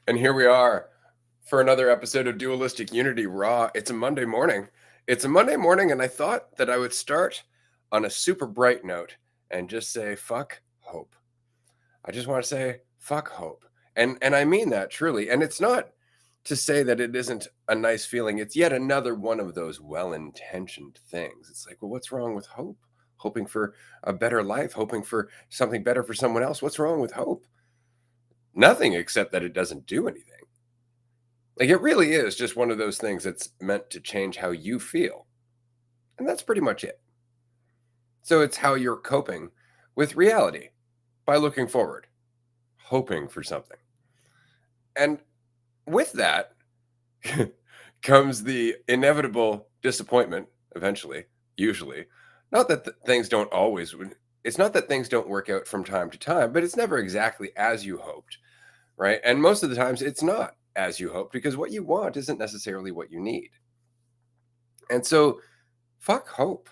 And here we are for another episode of Dualistic Unity Raw. It's a Monday morning. And I thought that I would start on a super bright note and just say, fuck hope. I just want to say, fuck hope. And I mean that truly. And it's not to say that it isn't a nice feeling. It's yet another one of those well-intentioned things. It's like, well, what's wrong with hope? Hoping for a better life, hoping for something better for someone else. What's wrong with hope? Nothing, except that it doesn't do anything. Like, it really is just one of those things that's meant to change how you feel. And that's pretty much it. So it's how you're coping with reality by looking forward, hoping for something. And with that comes the inevitable disappointment eventually, usually. Not that things don't always, it's not that things don't work out from time to time, but it's never exactly as you hoped, right? And most of the times it's not as you hoped because what you want isn't necessarily what you need. And so, fuck hope.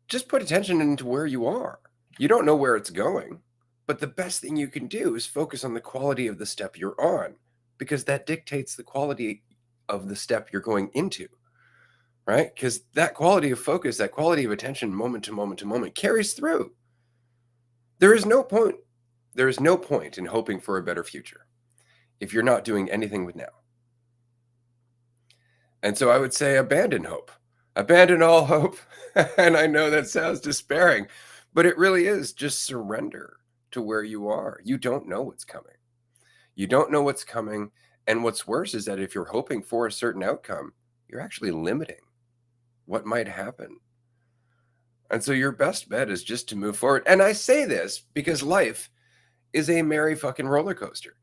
Just put attention into where you are. You don't know where it's going, but the best thing you can do is focus on the quality of the step you're on because that dictates the quality of the step you're going into, right? Because that quality of focus, that quality of attention, moment to moment to moment, carries through. There is no point in hoping for a better future if you're not doing anything with now. And so I would say abandon hope. Abandon all hope. And I know that sounds despairing, but it really is just surrender to where you are. You don't know what's coming. You don't know what's coming. And what's worse is that if you're hoping for a certain outcome, you're actually limiting what might happen. And so your best bet is just to move forward. And I say this because life is a merry fucking roller coaster.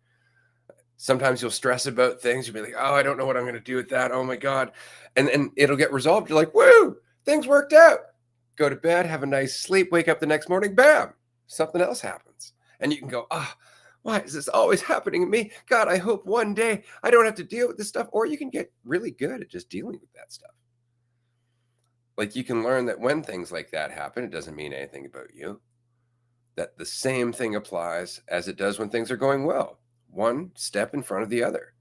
Sometimes you'll stress about things. You'll be like, oh, I don't know what I'm going to do with that. Oh my God. And it'll get resolved. You're like, woo, things worked out. Go to bed, have a nice sleep, wake up the next morning, bam, something else happens. And you can go, why is this always happening to me? God, I hope one day I don't have to deal with this stuff. Or you can get really good at just dealing with that stuff. Like, you can learn that when things like that happen, it doesn't mean anything about you. That the same thing applies as it does when things are going well. One step in front of the other.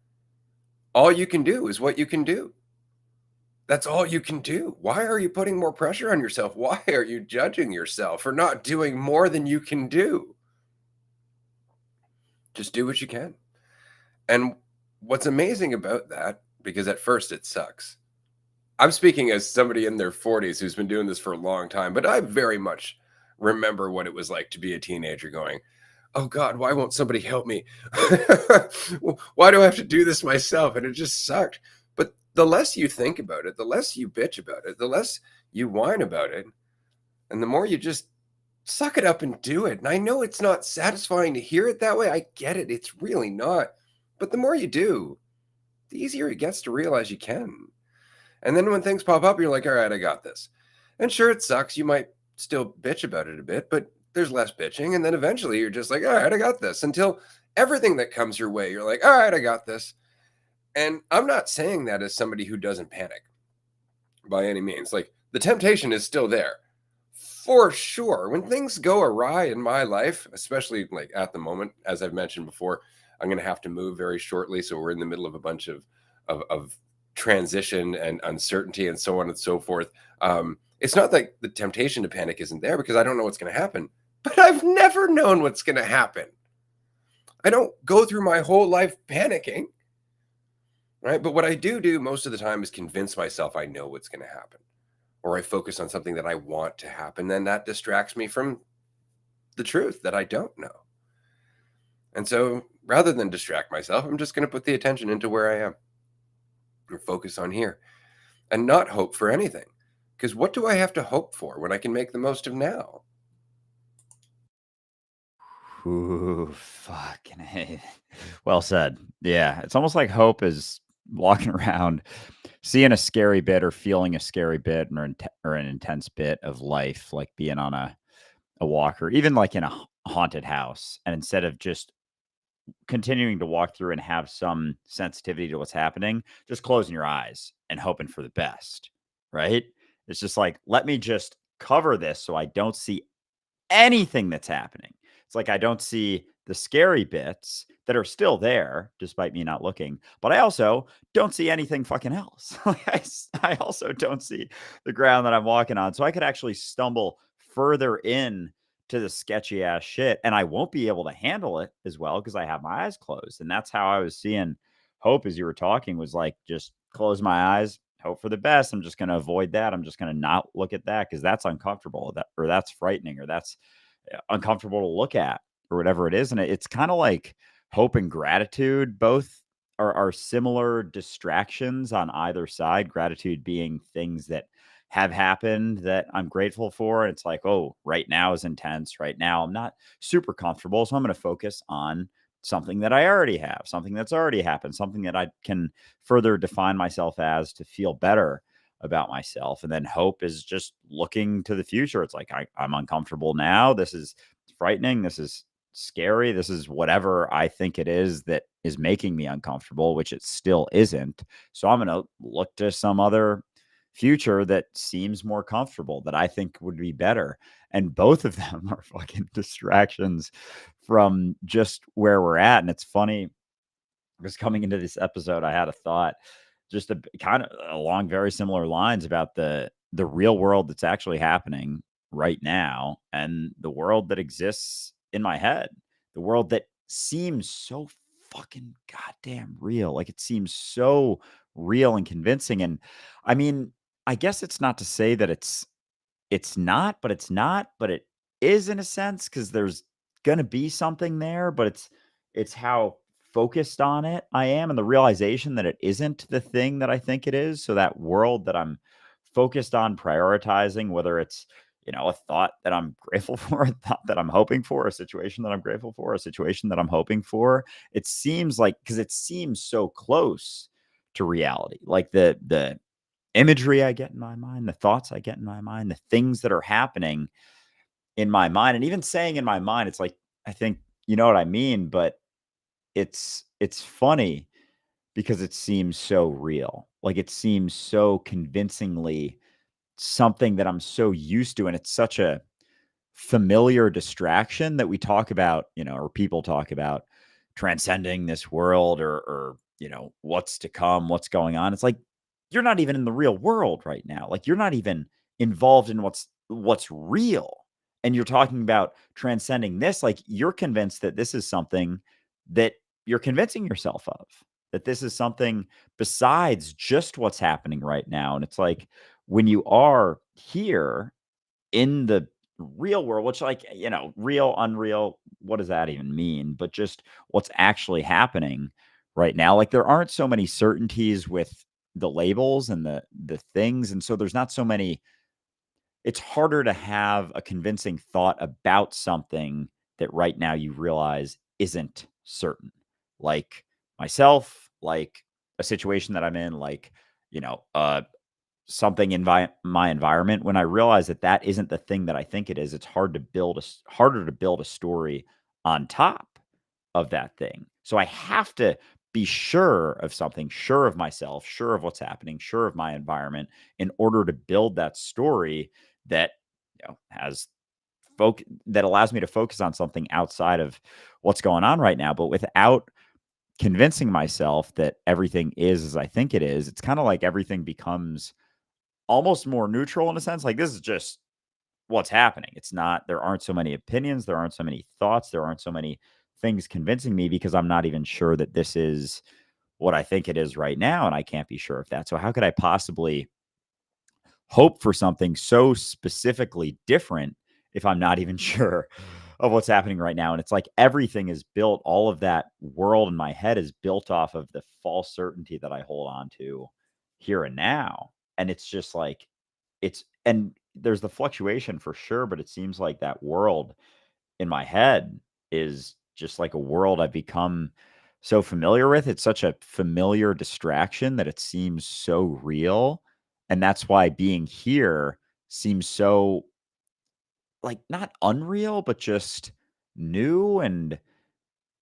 All you can do is what you can do. That's all you can do. Why are you putting more pressure on yourself? Why are you judging yourself for not doing more than you can do? Just do what you can. And what's amazing about that, because at first it sucks. I'm speaking as somebody in their 40s who's been doing this for a long time, but I very much remember what it was like to be a teenager going, oh God, why won't somebody help me? Why do I have to do this myself? And it just sucked. But the less you think about it, the less you bitch about it, the less you whine about it, and the more you just suck it up and do it. And I know it's not satisfying to hear it that way. I get it. It's really not. But the more you do, the easier it gets to realize you can. And then when things pop up, you're like, all right, I got this. And sure, it sucks. You might still bitch about it a bit, but there's less bitching. And then eventually you're just like, all right, I got this. Until everything that comes your way, you're like, all right, I got this. And I'm not saying that as somebody who doesn't panic by any means. Like, the temptation is still there for sure. When things go awry in my life, especially like at the moment, as I've mentioned before, I'm going to have to move very shortly. So we're in the middle of a bunch of transition and uncertainty and so on and so forth. It's not like the temptation to panic isn't there because I don't know what's going to happen, but I've never known what's going to happen. I don't go through my whole life panicking, right? But what I do most of the time is convince myself I know what's going to happen, or I focus on something that I want to happen. Then that distracts me from the truth that I don't know. And so rather than distract myself, I'm just going to put the attention into where I am. Or focus on here and not hope for anything. Because what do I have to hope for when I can make the most of now? Ooh, fucking hey. Well said. Yeah, it's almost like hope is walking around, seeing a scary bit or feeling a scary bit or an intense bit of life, like being on a walk or even like in a haunted house. And instead of just continuing to walk through and have some sensitivity to what's happening, just closing your eyes and hoping for the best, right? It's just like, let me just cover this so I don't see anything that's happening. It's like I don't see the scary bits that are still there despite me not looking, but I also don't see anything fucking else. Like I also don't see the ground that I'm walking on. So I could actually stumble further in to the sketchy ass shit and I won't be able to handle it as well because I have my eyes closed. And that's how I was seeing hope as you were talking was like just close my eyes, hope for the best. I'm just going to avoid that. I'm just going to not look at that because that's uncomfortable or that's frightening or that's uncomfortable to look at or whatever it is. And it's kind of like hope and gratitude both are similar distractions on either side. Gratitude being things that have happened that I'm grateful for. And it's like, oh, right now is intense. Right now, I'm not super comfortable. So I'm going to focus on something that I already have, something that's already happened, something that I can further define myself as to feel better about myself. And then hope is just looking to the future. It's like, I'm uncomfortable now. This is frightening. This is scary. This is whatever I think it is that is making me uncomfortable, which it still isn't. So I'm going to look to some other future that seems more comfortable that I think would be better. And both of them are fucking distractions from just where we're at. And it's funny because coming into this episode, I had a thought just kind of along very similar lines about the real world that's actually happening right now and the world that exists in my head, the world that seems so fucking goddamn real. Like it seems so real and convincing. And I mean, I guess it's not to say that it's not, but it's not, but it is in a sense because there's gonna be something there, but it's how focused on it I am and the realization that it isn't the thing that I think it is. So that world that I'm focused on prioritizing, whether it's, a thought that I'm grateful for, a thought that I'm hoping for, a situation that I'm grateful for, a situation that I'm hoping for, it seems like because it seems so close to reality. Like the imagery I get in my mind, the thoughts I get in my mind, the things that are happening in my mind, and even saying in my mind, it's like, I think you know what I mean, but it's funny because it seems so real. Like it seems so convincingly something that I'm so used to, and it's such a familiar distraction that we talk about, or people talk about transcending this world or what's to come, what's going on. It's like you're not even in the real world right now. Like you're not even involved in what's real. And you're talking about transcending this, like you're convinced that this is something that you're convincing yourself of, that this is something besides just what's happening right now. And it's like when you are here in the real world, which like, real, unreal, what does that even mean? But just what's actually happening right now. Like there aren't so many certainties with the labels and the things. And so there's not so many, it's harder to have a convincing thought about something that right now you realize isn't certain. Like myself, like a situation that I'm in, like, something in my environment, when I realize that that isn't the thing that I think it is, it's harder to build a story on top of that thing. So I have to be sure of something, sure of myself, sure of what's happening, sure of my environment in order to build that story that has that allows me to focus on something outside of what's going on right now. But without convincing myself that everything is as I think it is, it's kind of like everything becomes almost more neutral in a sense. Like this is just what's happening. It's not, there aren't so many opinions, there aren't so many thoughts, there aren't so many things convincing me because I'm not even sure that this is what I think it is right now. And I can't be sure of that. So how could I possibly hope for something so specifically different if I'm not even sure of what's happening right now? And it's like everything is built, all of that world in my head is built off of the false certainty that I hold on to here and now. And it's just like, and there's the fluctuation for sure, but it seems like that world in my head is just like a world I've become so familiar with. It's such a familiar distraction that it seems so real. And that's why being here seems so like not unreal, but just new and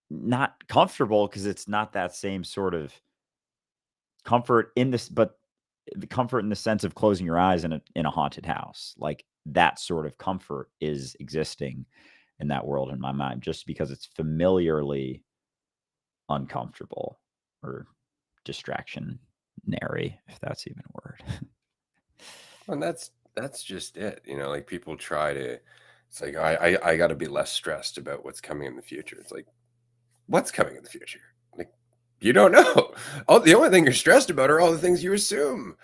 not comfortable because it's not that same sort of comfort in this, but the comfort in the sense of closing your eyes in a haunted house. Like that sort of comfort is existing in that world in my mind, just because it's familiarly uncomfortable or distractionary, if that's even a word. And that's just it. Like people try to. It's like I got to be less stressed about what's coming in the future. It's like what's coming in the future. Like you don't know. The only thing you're stressed about are all the things you assume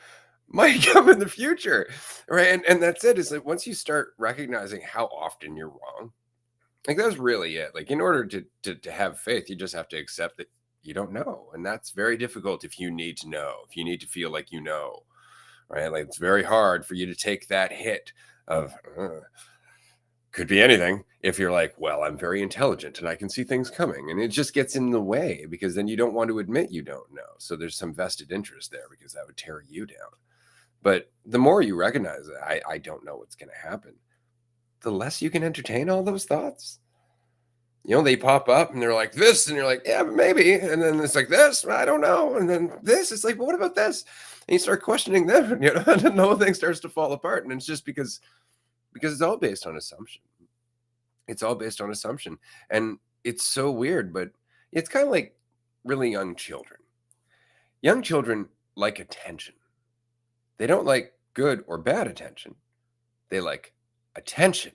might come in the future, right? And that's it. It's like once you start recognizing how often you're wrong, like that's really it. Like in order to have faith, you just have to accept that you don't know, and that's very difficult if you need to know, if you need to feel like you know, right? Like it's very hard for you to take that hit of could be anything if you're like, well, I'm very intelligent and I can see things coming, and it just gets in the way because then you don't want to admit you don't know. So there's some vested interest there because that would tear you down. But the more you recognize that I don't know what's going to happen, the less you can entertain all those thoughts. They pop up and they're like this, and you're like, yeah, but maybe. And then it's like this, I don't know. And then this, it's like, but what about this? And you start questioning them, and, and then the whole thing starts to fall apart. And it's just because it's all based on assumption. It's all based on assumption. And it's so weird, but it's kind of like really young children. Young children like attention. They don't like good or bad attention. They like attention.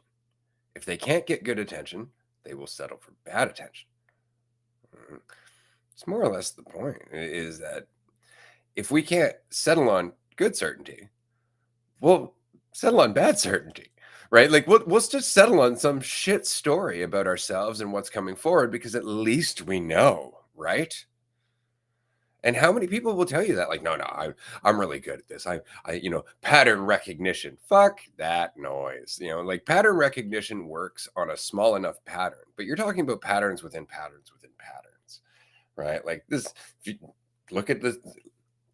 If they can't get good attention, they will settle for bad attention. It's more or less the point is that if we can't settle on good certainty, we'll settle on bad certainty, right? Like we'll just settle on some shit story about ourselves and what's coming forward because at least we know, right? And how many people will tell you that? Like, no, I'm really good at this. Pattern recognition. Fuck that noise. Like pattern recognition works on a small enough pattern, but you're talking about patterns within patterns within patterns, right? Like this, if you look at this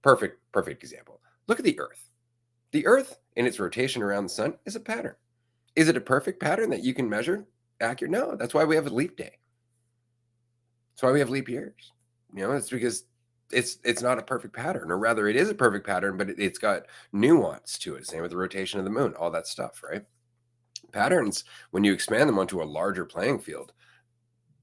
perfect example. Look at the Earth. The Earth in its rotation around the sun is a pattern. Is it a perfect pattern that you can measure accurate? No, that's why we have a leap day. That's why we have leap years. It's because it's not a perfect pattern, or rather it is a perfect pattern, but it's got nuance to it. Same with the rotation of the moon, all that stuff, right? Patterns, when you expand them onto a larger playing field,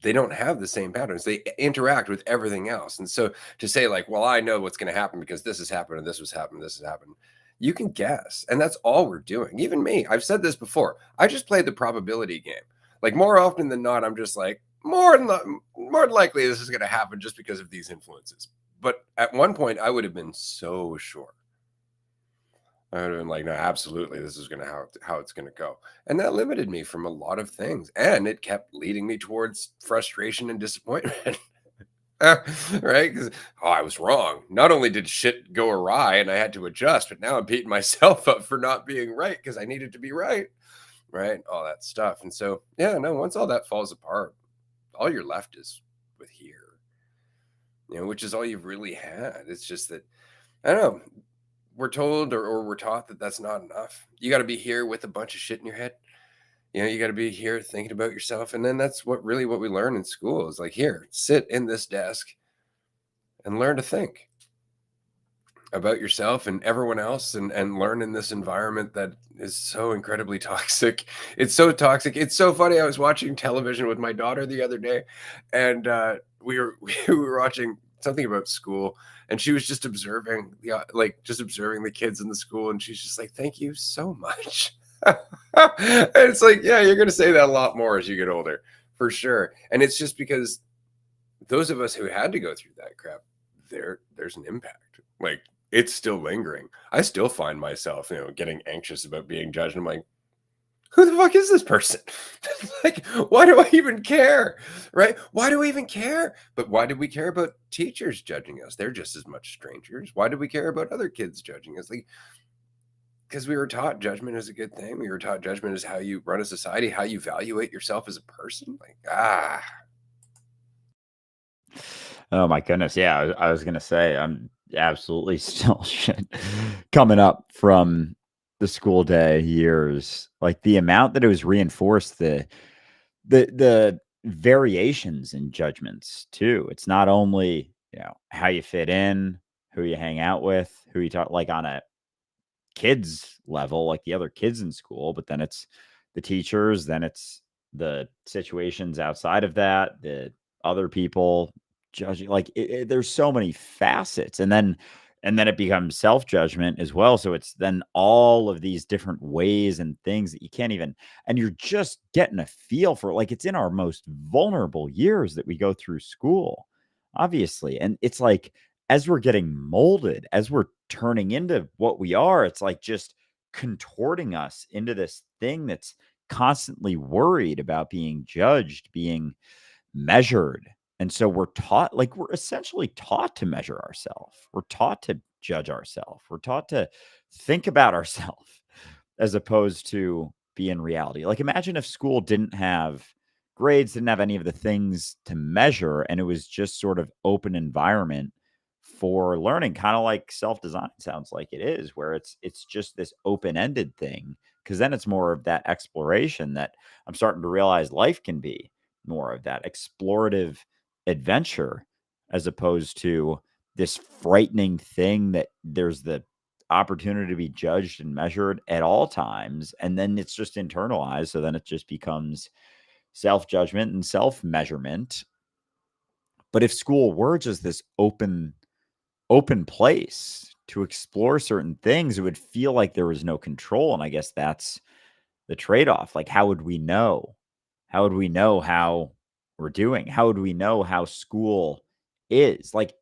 they don't have the same patterns. They interact with everything else. And so to say like, well, I know what's going to happen because this has happened and this was happened, this has happened, you can guess. And that's all we're doing. Even me, I've said this before. I just played the probability game. Like more often than not, I'm just like, more than likely this is going to happen just because of these influences. But at one point, I would have been so sure. I would have been like, no, absolutely, this is going to how it's going to go. And that limited me from a lot of things. And it kept leading me towards frustration and disappointment. Right? Because, I was wrong. Not only did shit go awry and I had to adjust, but now I'm beating myself up for not being right because I needed to be right. Right? All that stuff. And so, yeah, no, once all that falls apart, all you're left is with here, which is all you've really had. It's just that, I don't know, we're told or we're taught that that's not enough. You got to be here with a bunch of shit in your head. You got to be here thinking about yourself. And then that's what we learn in school is like, here, sit in this desk and learn to think about yourself and everyone else and learn in this environment that is so incredibly toxic. It's so toxic. It's so funny. I was watching television with my daughter the other day, and we were watching something about school, and she was just observing the kids in the school, and she's just like, thank you so much. And it's like, yeah, you're going to say that a lot more as you get older, for sure. And it's just because those of us who had to go through that crap, there's an impact. Like, it's still lingering. I still find myself, getting anxious about being judged. I'm like, who the fuck is this person? Like, why do I even care? Right? Why do we even care? But why do we care about teachers judging us? They're just as much strangers. Why do we care about other kids judging us? Like, because we were taught judgment is a good thing. We were taught judgment is how you run a society, how you evaluate yourself as a person. Like, Oh my goodness. Yeah, I was gonna say I'm absolutely still shit coming up from the school day years. Like the amount that it was reinforced, the variations in judgments too. It's not only, how you fit in, who you hang out with, who you talk like on a kids level, like the other kids in school, but then it's the teachers, then it's the situations outside of that, the other people judging, like there's so many facets, and then it becomes self-judgment as well. So it's then all of these different ways and things that you can't even, and you're just getting a feel for, like, it's in our most vulnerable years that we go through school, obviously. And it's like, as we're getting molded, as we're turning into what we are, it's like just contorting us into this thing that's constantly worried about being judged, being measured. And so we're essentially taught to measure ourselves. We're taught to judge ourselves. We're taught to think about ourselves as opposed to be in reality. Like, imagine if school didn't have grades, didn't have any of the things to measure, and it was just sort of open environment for learning, kind of like self-design sounds like it is, where it's just this open-ended thing. Because then it's more of that exploration that I'm starting to realize life can be more of that explorative adventure, as opposed to this frightening thing that there's the opportunity to be judged and measured at all times. And then it's just internalized. So then it just becomes self judgment and self measurement. But if school were just this open place to explore certain things, it would feel like there was no control. And I guess that's the trade-off. Like, how would we know? How would we know how we're doing? How would we know how school is? Like,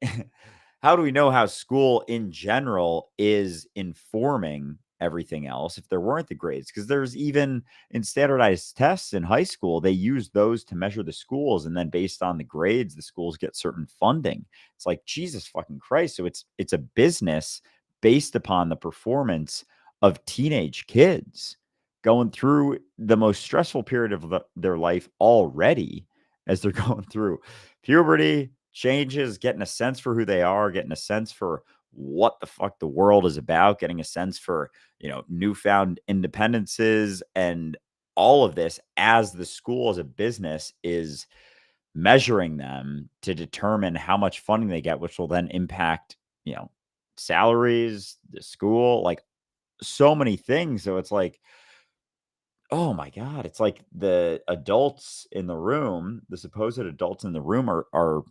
how do we know how school in general is informing everything else if there weren't the grades? Because there's even in standardized tests in high school, they use those to measure the schools, and then based on the grades, the schools get certain funding. It's like, Jesus fucking Christ. So it's a business based upon the performance of teenage kids going through the most stressful period of their life already, as they're going through puberty, changes, getting a sense for who they are, getting a sense for what the fuck the world is about, getting a sense for, newfound independences and all of this, as the school as a business is measuring them to determine how much funding they get, which will then impact, salaries, the school, like so many things. So it's like, oh my god, it's like the adults in the room, the supposed adults in the room are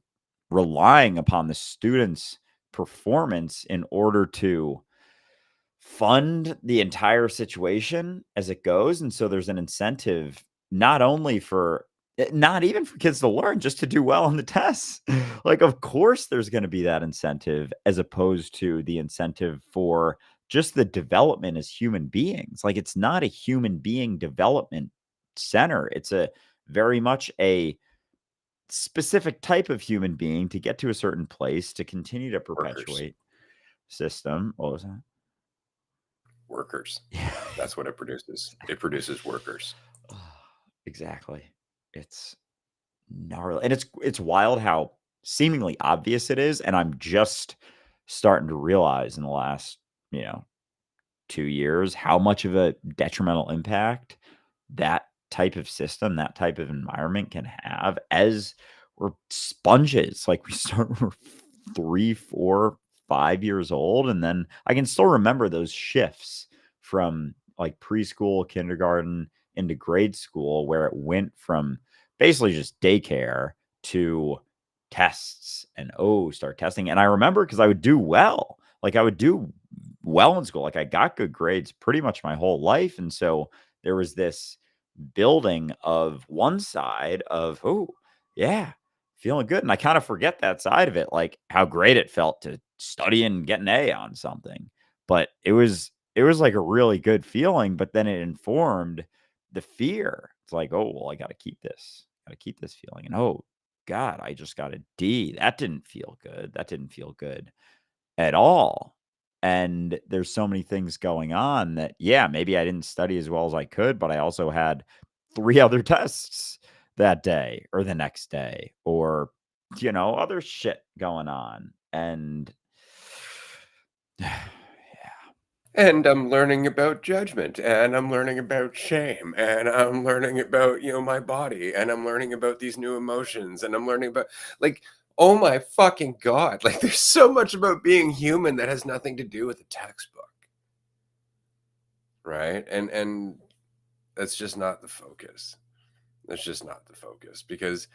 relying upon the students' performance in order to fund the entire situation as it goes. And so there's an incentive not only for not even for kids to learn, just to do well on the tests. Like, of course there's going to be that incentive, as opposed to the incentive for just the development as human beings. Like, it's not a human being development center. It's a very much a specific type of human being to get to a certain place to continue to Workers. perpetuate system. What was that? Workers. Yeah. That's what it produces. It produces workers. Exactly. It's gnarly. And it's wild how seemingly obvious it is. And I'm just starting to realize in the last, you know, 2 years how much of a detrimental impact that type of system, that type of environment can have, as we're sponges. Like, we start, we're 3, 4, 5 years old. And then I can still remember those shifts from like preschool, kindergarten into grade school, where it went from basically just daycare to tests and, oh, start testing. And I remember, because I would do well. Like, I would do well in school. Like, I got good grades pretty much my whole life. And so there was this building of one side of, oh, yeah, feeling good. And I kind of forget that side of it, like how great it felt to study and get an A on something. But it was like a really good feeling, but then it informed the fear. It's like, oh, well, I got to keep this. Got to keep this feeling. And, oh God, I just got a D. That didn't feel good. That didn't feel good at all. And there's so many things going on that, yeah, maybe I didn't study as well as I could, but I also had 3 other tests that day or the next day, or, other shit going on. And yeah. And I'm learning about judgment, and I'm learning about shame, and I'm learning about, my body, and I'm learning about these new emotions, and I'm learning about, like, oh my fucking god, like, there's so much about being human that has nothing to do with the textbook, right? And that's just not the focus. That's just not the focus because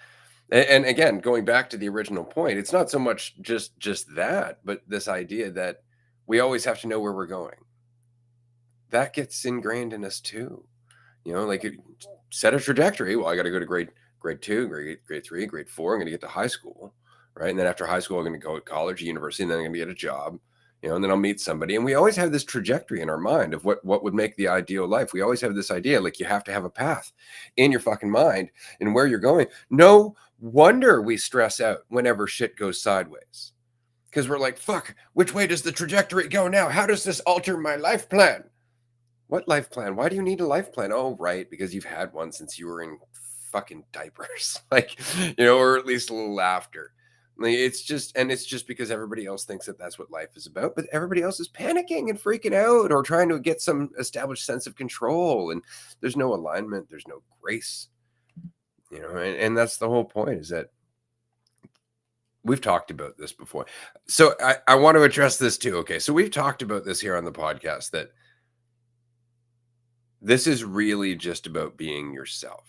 and again, going back to the original point, it's not so much just that, but this idea that we always have to know where we're going. That gets ingrained in us too. You know, like set a trajectory. Well, I got to go to grade 2, grade 3, grade 4. I'm going to get to high school, right? And then after high school, I'm going to go to college, university, and then I'm going to get a job. You know, and then I'll meet somebody. And we always have this trajectory in our mind of what would make the ideal life. We always have this idea, like you have to have a path in your fucking mind and where you're going. No wonder we stress out whenever shit goes sideways. Because we're like, fuck, which way does the trajectory go now? How does this alter my life plan? What life plan? Why do you need a life plan? Oh, right, because you've had one since you were in fucking diapers, like, or at least a little after. Like, it's just because everybody else thinks that that's what life is about, but everybody else is panicking and freaking out or trying to get some established sense of control, and there's no alignment, there's no grace, and that's the whole point is that we've talked about this before. So I want to address this too. Okay, so we've talked about this here on the podcast that this is really just about being yourself.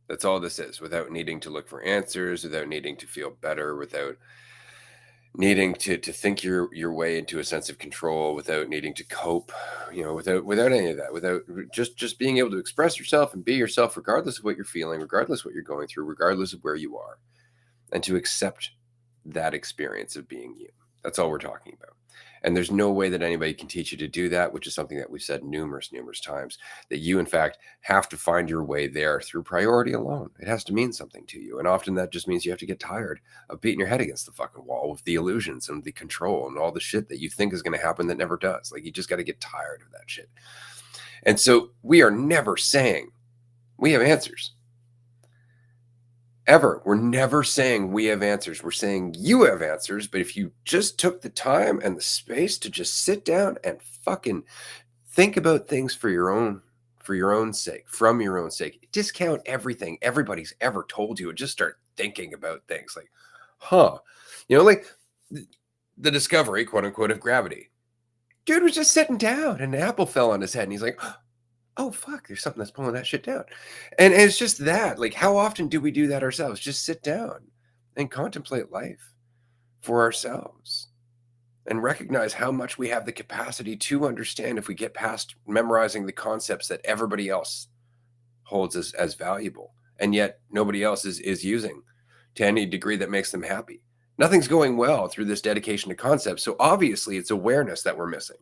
That's all this is, without needing to look for answers, without needing to feel better, without needing to think your way into a sense of control, without needing to cope, without any of that, without just being able to express yourself and be yourself, regardless of what you're feeling, regardless of what you're going through, regardless of where you are, and to accept that experience of being you. That's all we're talking about. And there's no way that anybody can teach you to do that, which is something that we've said numerous times, that you, in fact, have to find your way there through priority alone. It has to mean something to you. And often that just means you have to get tired of beating your head against the fucking wall with the illusions and the control and all the shit that you think is going to happen that never does. Like, you just got to get tired of that shit. And so we are never saying we have answers. Ever. We're never saying we have answers. We're saying you have answers. But if you just took the time and the space to just sit down and fucking think about things for your own sake, from your own sake, discount everything everybody's ever told you and just start thinking about things like, like the discovery, quote unquote, of gravity. Dude was just sitting down and an apple fell on his head and he's like, oh, fuck, there's something that's pulling that shit down. And it's just that, like, how often do we do that ourselves? Just sit down and contemplate life for ourselves and recognize how much we have the capacity to understand if we get past memorizing the concepts that everybody else holds as valuable. And yet nobody else is using to any degree that makes them happy. Nothing's going well through this dedication to concepts. So obviously it's awareness that we're missing.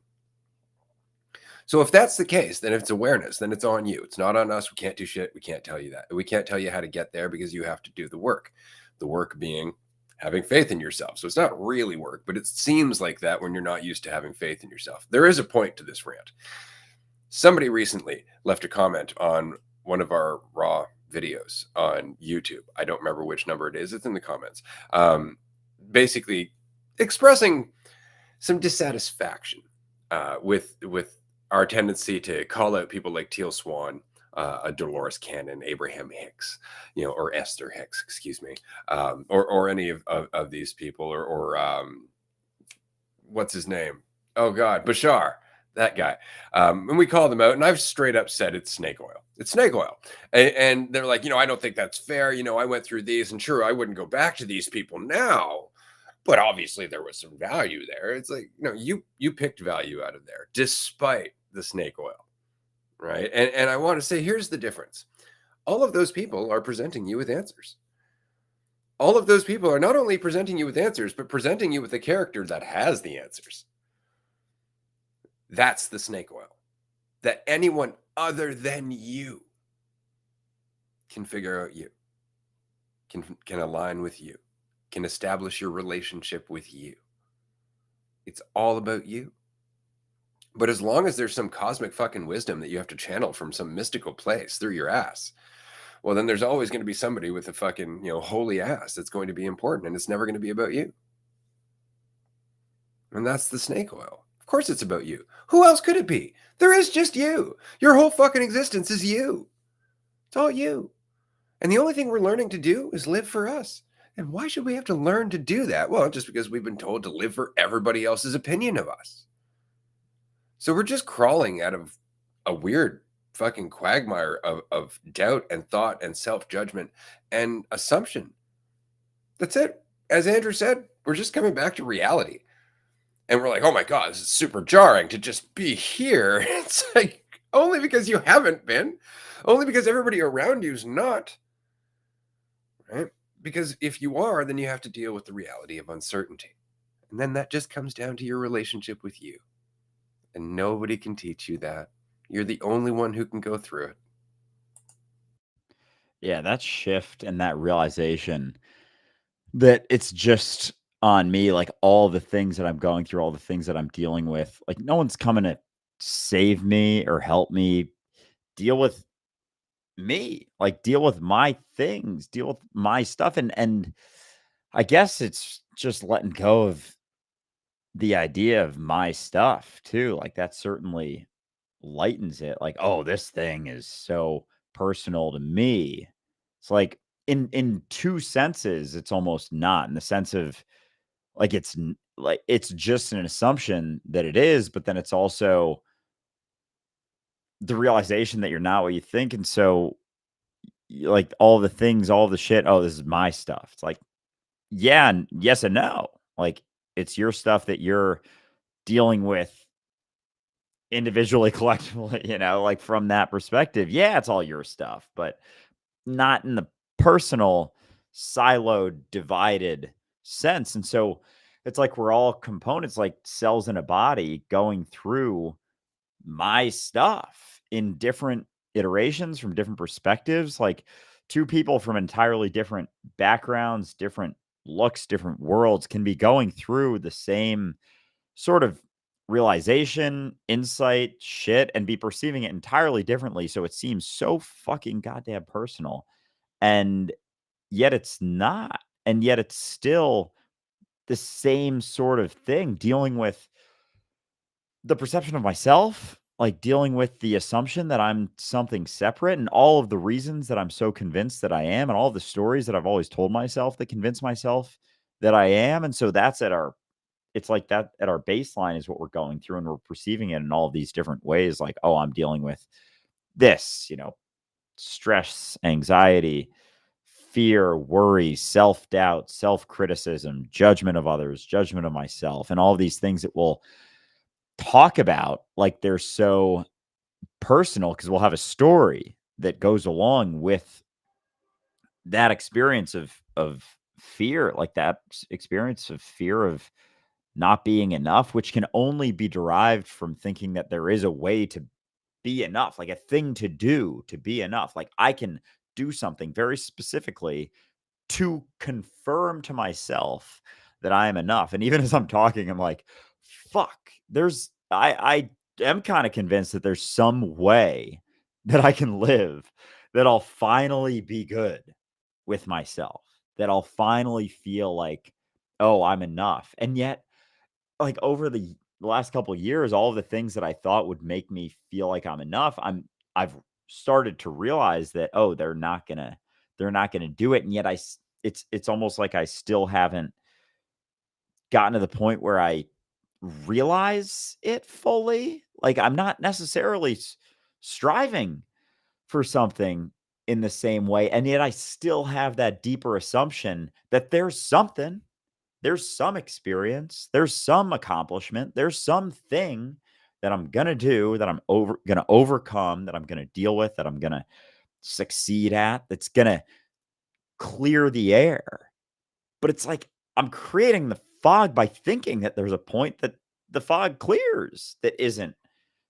So if that's the case, then if it's awareness, then it's on you. It's not on us. We can't do shit. We can't tell you that. We can't tell you how to get there because you have to do the work. The work being having faith in yourself. So it's not really work, but it seems like that when you're not used to having faith in yourself. There is a point to this rant. Somebody recently left a comment on one of our raw videos on YouTube. I don't remember which number it is. It's in the comments. Basically expressing some dissatisfaction with our tendency to call out people like Teal Swan, Dolores Cannon, Abraham Hicks, or Esther Hicks, excuse me, or any of these people, or what's his name? Oh God, Bashar, that guy. And we call them out, and I've straight up said it's snake oil. It's snake oil, and they're like, I don't think that's fair. I went through these, and sure, I wouldn't go back to these people now. But obviously there was some value there. It's like, you picked value out of there despite the snake oil, right? And I want to say, here's the difference. All of those people are presenting you with answers. All of those people are not only presenting you with answers, but presenting you with a character that has the answers. That's the snake oil. That anyone other than you can figure out you, can align with you, can establish your relationship with you. It's all about you. But as long as there's some cosmic fucking wisdom that you have to channel from some mystical place through your ass, well, then there's always going to be somebody with a fucking, holy ass that's going to be important, and it's never going to be about you. And that's the snake oil. Of course it's about you. Who else could it be? There is just you. Your whole fucking existence is you. It's all you. And the only thing we're learning to do is live for us. And why should we have to learn to do that? Well, just because we've been told to live for everybody else's opinion of us. So we're just crawling out of a weird fucking quagmire of doubt and thought and self-judgment and assumption. That's it. As Andrew said, we're just coming back to reality. And we're like, "Oh my god, this is super jarring to just be here." It's like, only because you haven't been. Only because everybody around you's not, right? Because if you are, then you have to deal with the reality of uncertainty. And then that just comes down to your relationship with you. And nobody can teach you that. You're the only one who can go through it. Yeah, that shift and that realization that it's just on me, like, all the things that I'm going through, all the things that I'm dealing with, like, no one's coming to save me or help me deal with me, like, deal with my things, deal with my stuff, and I guess it's just letting go of the idea of my stuff too, like, that certainly lightens it, like, "Oh, this thing is so personal to me." It's like, in 2 senses, it's almost not, in the sense of, like, it's just an assumption that it is, but then it's also the realization that you're not what you think, and so, like, all the things, all the shit, "Oh, this is my stuff." It's like, yeah, and yes and no. Like, it's your stuff that you're dealing with individually, collectively, like, from that perspective, yeah, it's all your stuff, but not in the personal, siloed, divided sense, and so, it's like we're all components, like cells in a body going through my stuff in different iterations from different perspectives, like, 2 people from entirely different backgrounds, different looks, different worlds can be going through the same sort of realization, insight, shit, and be perceiving it entirely differently, so it seems so fucking goddamn personal, and yet it's not, and yet it's still the same sort of thing, dealing with the perception of myself, like, dealing with the assumption that I'm something separate, and all of the reasons that I'm so convinced that I am, and all the stories that I've always told myself that convince myself that I am, and so that's at our it's like that at our baseline is what we're going through, and we're perceiving it in all of these different ways, like, "Oh, I'm dealing with this," stress, anxiety, fear, worry, self-doubt, self-criticism, judgment of others, judgment of myself, and all of these things that we'll talk about like they're so personal because we'll have a story that goes along with that experience of fear, like that experience of fear of not being enough, which can only be derived from thinking that there is a way to be enough, like a thing to do to be enough. Like I can do something very specifically to confirm to myself that I am enough. And even as I'm talking, I'm like, fuck, I am kind of convinced that there's some way that I can live that I'll finally be good with myself, that I'll finally feel like, oh, I'm enough. And yet, like over the last couple of years, all of the things that I thought would make me feel like I'm enough, I've started to realize that, oh, they're not gonna do it. And yet it's almost like I still haven't gotten to the point where I realize it fully. Like I'm not necessarily striving for something in the same way. And yet I still have that deeper assumption that there's some experience, there's some accomplishment, there's something that I'm gonna do, that I'm gonna overcome, that I'm gonna deal with, that I'm gonna succeed at, that's gonna clear the air. But it's like I'm creating the fog by thinking that there's a point that the fog clears that isn't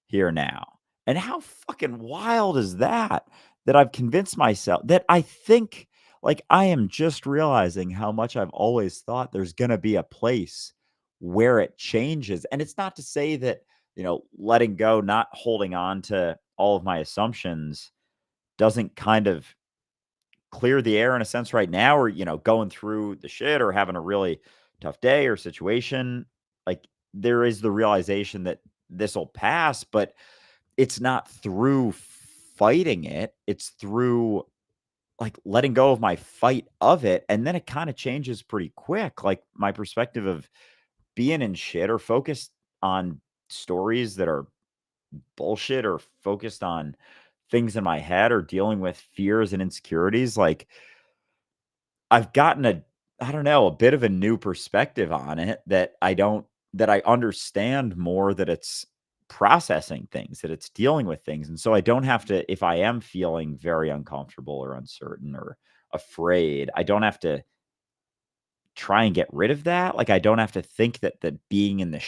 here now. And how fucking wild is that? That I've convinced myself that I think like I am just realizing how much I've always thought there's going to be a place where it changes. And it's not to say that, letting go, not holding on to all of my assumptions doesn't kind of clear the air in a sense right now, or, going through the shit or having a really tough day or situation. Like there is the realization that this will pass, but it's not through fighting it, it's through, like, letting go of my fight of it, and then it kinda changes pretty quick, like, my perspective of being in shit or focused on stories that are bullshit or focused on things in my head or dealing with fears and insecurities, like I've gotten I don't know, a bit of a new perspective on it that I understand more that it's processing things, that it's dealing with things. And so I don't have to, if I am feeling very uncomfortable or uncertain or afraid, I don't have to try and get rid of that. Like I don't have to think that being in the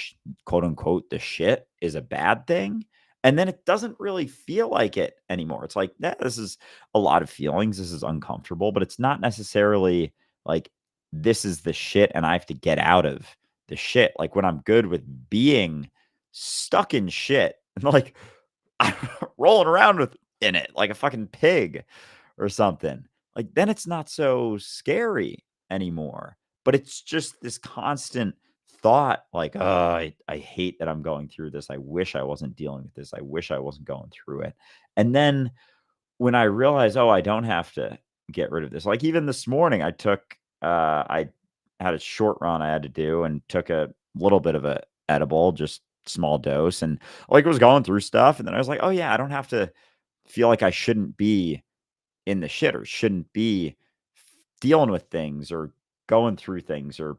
quote unquote the shit is a bad thing. And then it doesn't really feel like it anymore. It's like, yeah, this is a lot of feelings. This is uncomfortable, but it's not necessarily like this is the shit and I have to get out of the shit. Like when I'm good with being stuck in shit and like I'm rolling around with in it like a fucking pig or something. Like then it's not so scary anymore. But it's just this constant thought like, oh, I hate that I'm going through this. I wish I wasn't dealing with this. I wish I wasn't going through it. And then when I realized, oh, I don't have to get rid of this. Like even this morning, I had a short run I had to do and took a little bit of a edible, just small dose, and like was going through stuff. And then I was like, oh yeah, I don't have to feel like I shouldn't be in the shit or shouldn't be dealing with things or going through things or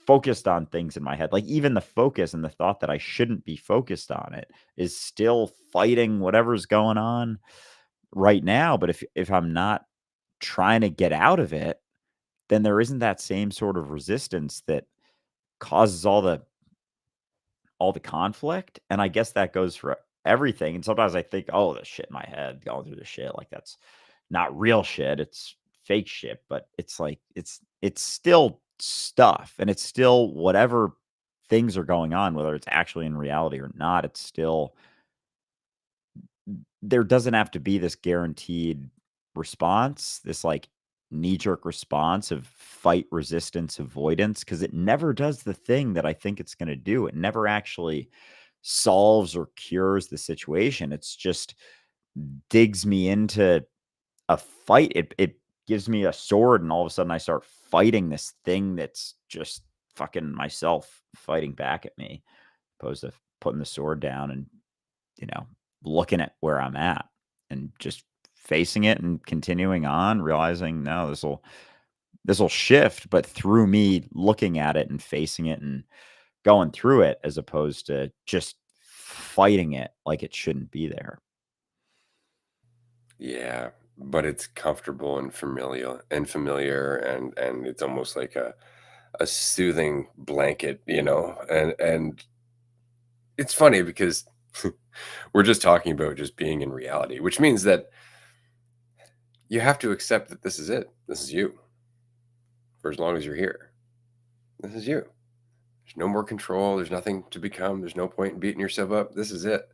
focused on things in my head. Like even the focus and the thought that I shouldn't be focused on it is still fighting whatever's going on right now. But if I'm not trying to get out of it, then there isn't that same sort of resistance that causes all the conflict. And I guess that goes for everything. And sometimes I think, oh, the shit in my head, going through the shit, like that's not real shit. It's fake shit. But it's like it's still stuff and it's still whatever things are going on, whether it's actually in reality or not, it's still there doesn't have to be this guaranteed response, this like knee-jerk response of fight, resistance, avoidance, because it never does the thing that I think it's going to do. It never actually solves or cures the situation. It's just digs me into a fight. It gives me a sword, and all of a sudden I start fighting this thing that's just fucking myself fighting back at me, opposed to putting the sword down and you know, looking at where I'm at and just facing it and continuing on, realizing no, this will shift, but through me looking at it and facing it and going through it as opposed to just fighting it like it shouldn't be there. Yeah, but it's comfortable and familiar and it's almost like a soothing blanket, and it's funny because we're just talking about just being in reality, which means that you have to accept that this is it. This is you for as long as you're here. This is you. There's no more control. There's nothing to become. There's no point in beating yourself up. This is it.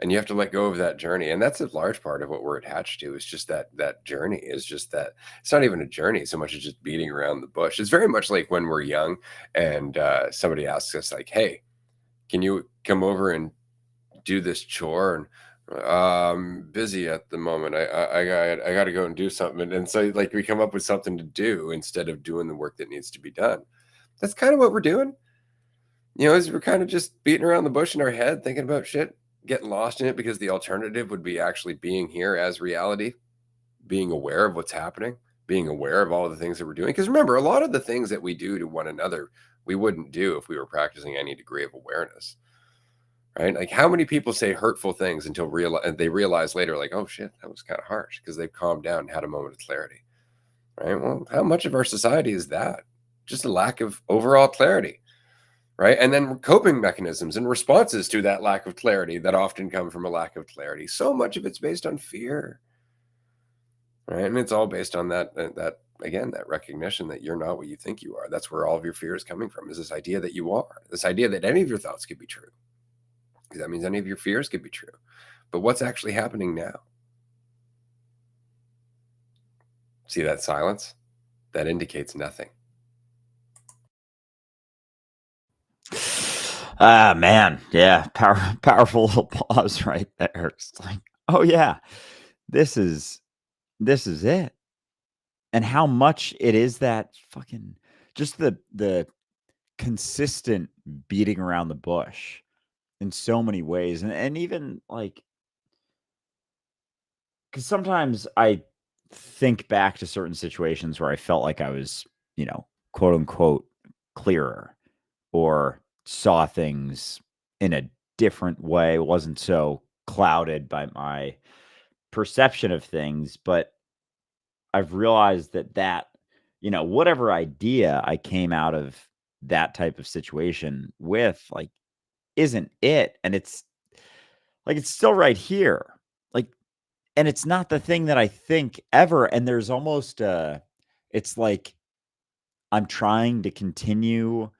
And you have to let go of that journey. And that's a large part of what we're attached to is just that journey is just that it's not even a journey so much as just beating around the bush. It's very much like when we're young and somebody asks us like, hey, can you come over and do this chore? And I'm busy at the moment. I got to go and do something. And so like we come up with something to do instead of doing the work that needs to be done. That's kind of what we're doing. Is we're kind of just beating around the bush in our head, thinking about shit, getting lost in it because the alternative would be actually being here as reality, being aware of what's happening, being aware of all of the things that we're doing. Because remember, a lot of the things that we do to one another, we wouldn't do if we were practicing any degree of awareness, right? Like how many people say hurtful things until they realize later, like, oh shit, that was kind of harsh because they've calmed down and had a moment of clarity, right? Well, how much of our society is that? Just a lack of overall clarity, right? And then coping mechanisms and responses to that lack of clarity that often come from a lack of clarity. So much of it's based on fear, right? And it's all based on that again, that recognition that you're not what you think you are. That's where all of your fear is coming from. Is this idea that you are, this idea that any of your thoughts could be true. Because that means any of your fears could be true. But what's actually happening now? See that silence? That indicates nothing. Ah man, yeah, powerful little pause right there. It's like, oh yeah, this is this is it. And how much it is that fucking just the consistent beating around the bush in so many ways. And even like 'cause sometimes I think back to certain situations where I felt like I was, quote unquote clearer, or saw things in a different way, wasn't so clouded by my perception of things. But I've realized that whatever idea I came out of that type of situation with, like, isn't it. And it's like, it's still right here. Like, and it's not the thing that I think ever. And there's almost it's like I'm trying to continue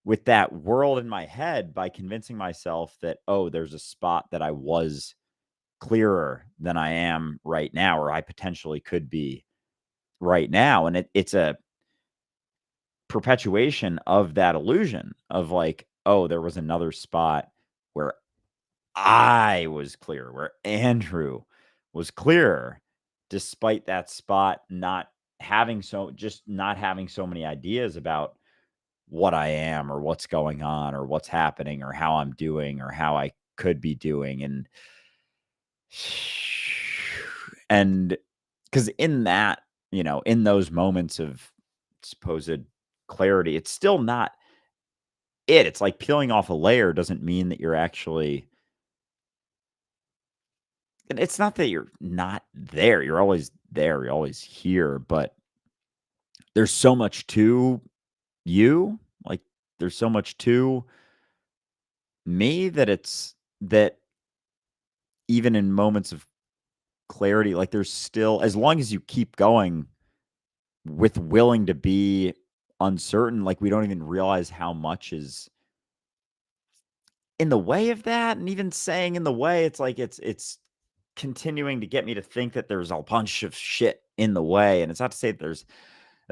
with that world in my head by convincing myself that, oh, there's a spot that I was clearer than I am right now, or I potentially could be right now. And it's a perpetuation of that illusion of, like, oh, there was another spot where I was clear, where Andrew was clearer, despite that spot not having so many ideas about what I am, or what's going on, or what's happening, or how I'm doing, or how I could be doing. And because in that, in those moments of supposed clarity, it's still not it. It's like peeling off a layer doesn't mean that you're actually, and it's not that you're not there. You're always there. You're always here. But there's so much to you. Like, there's so much to me that even in moments of clarity, like, there's still, as long as you keep going with willing to be uncertain, like, we don't even realize how much is in the way of that. And even saying in the way, it's like it's continuing to get me to think that there's a bunch of shit in the way. And it's not to say that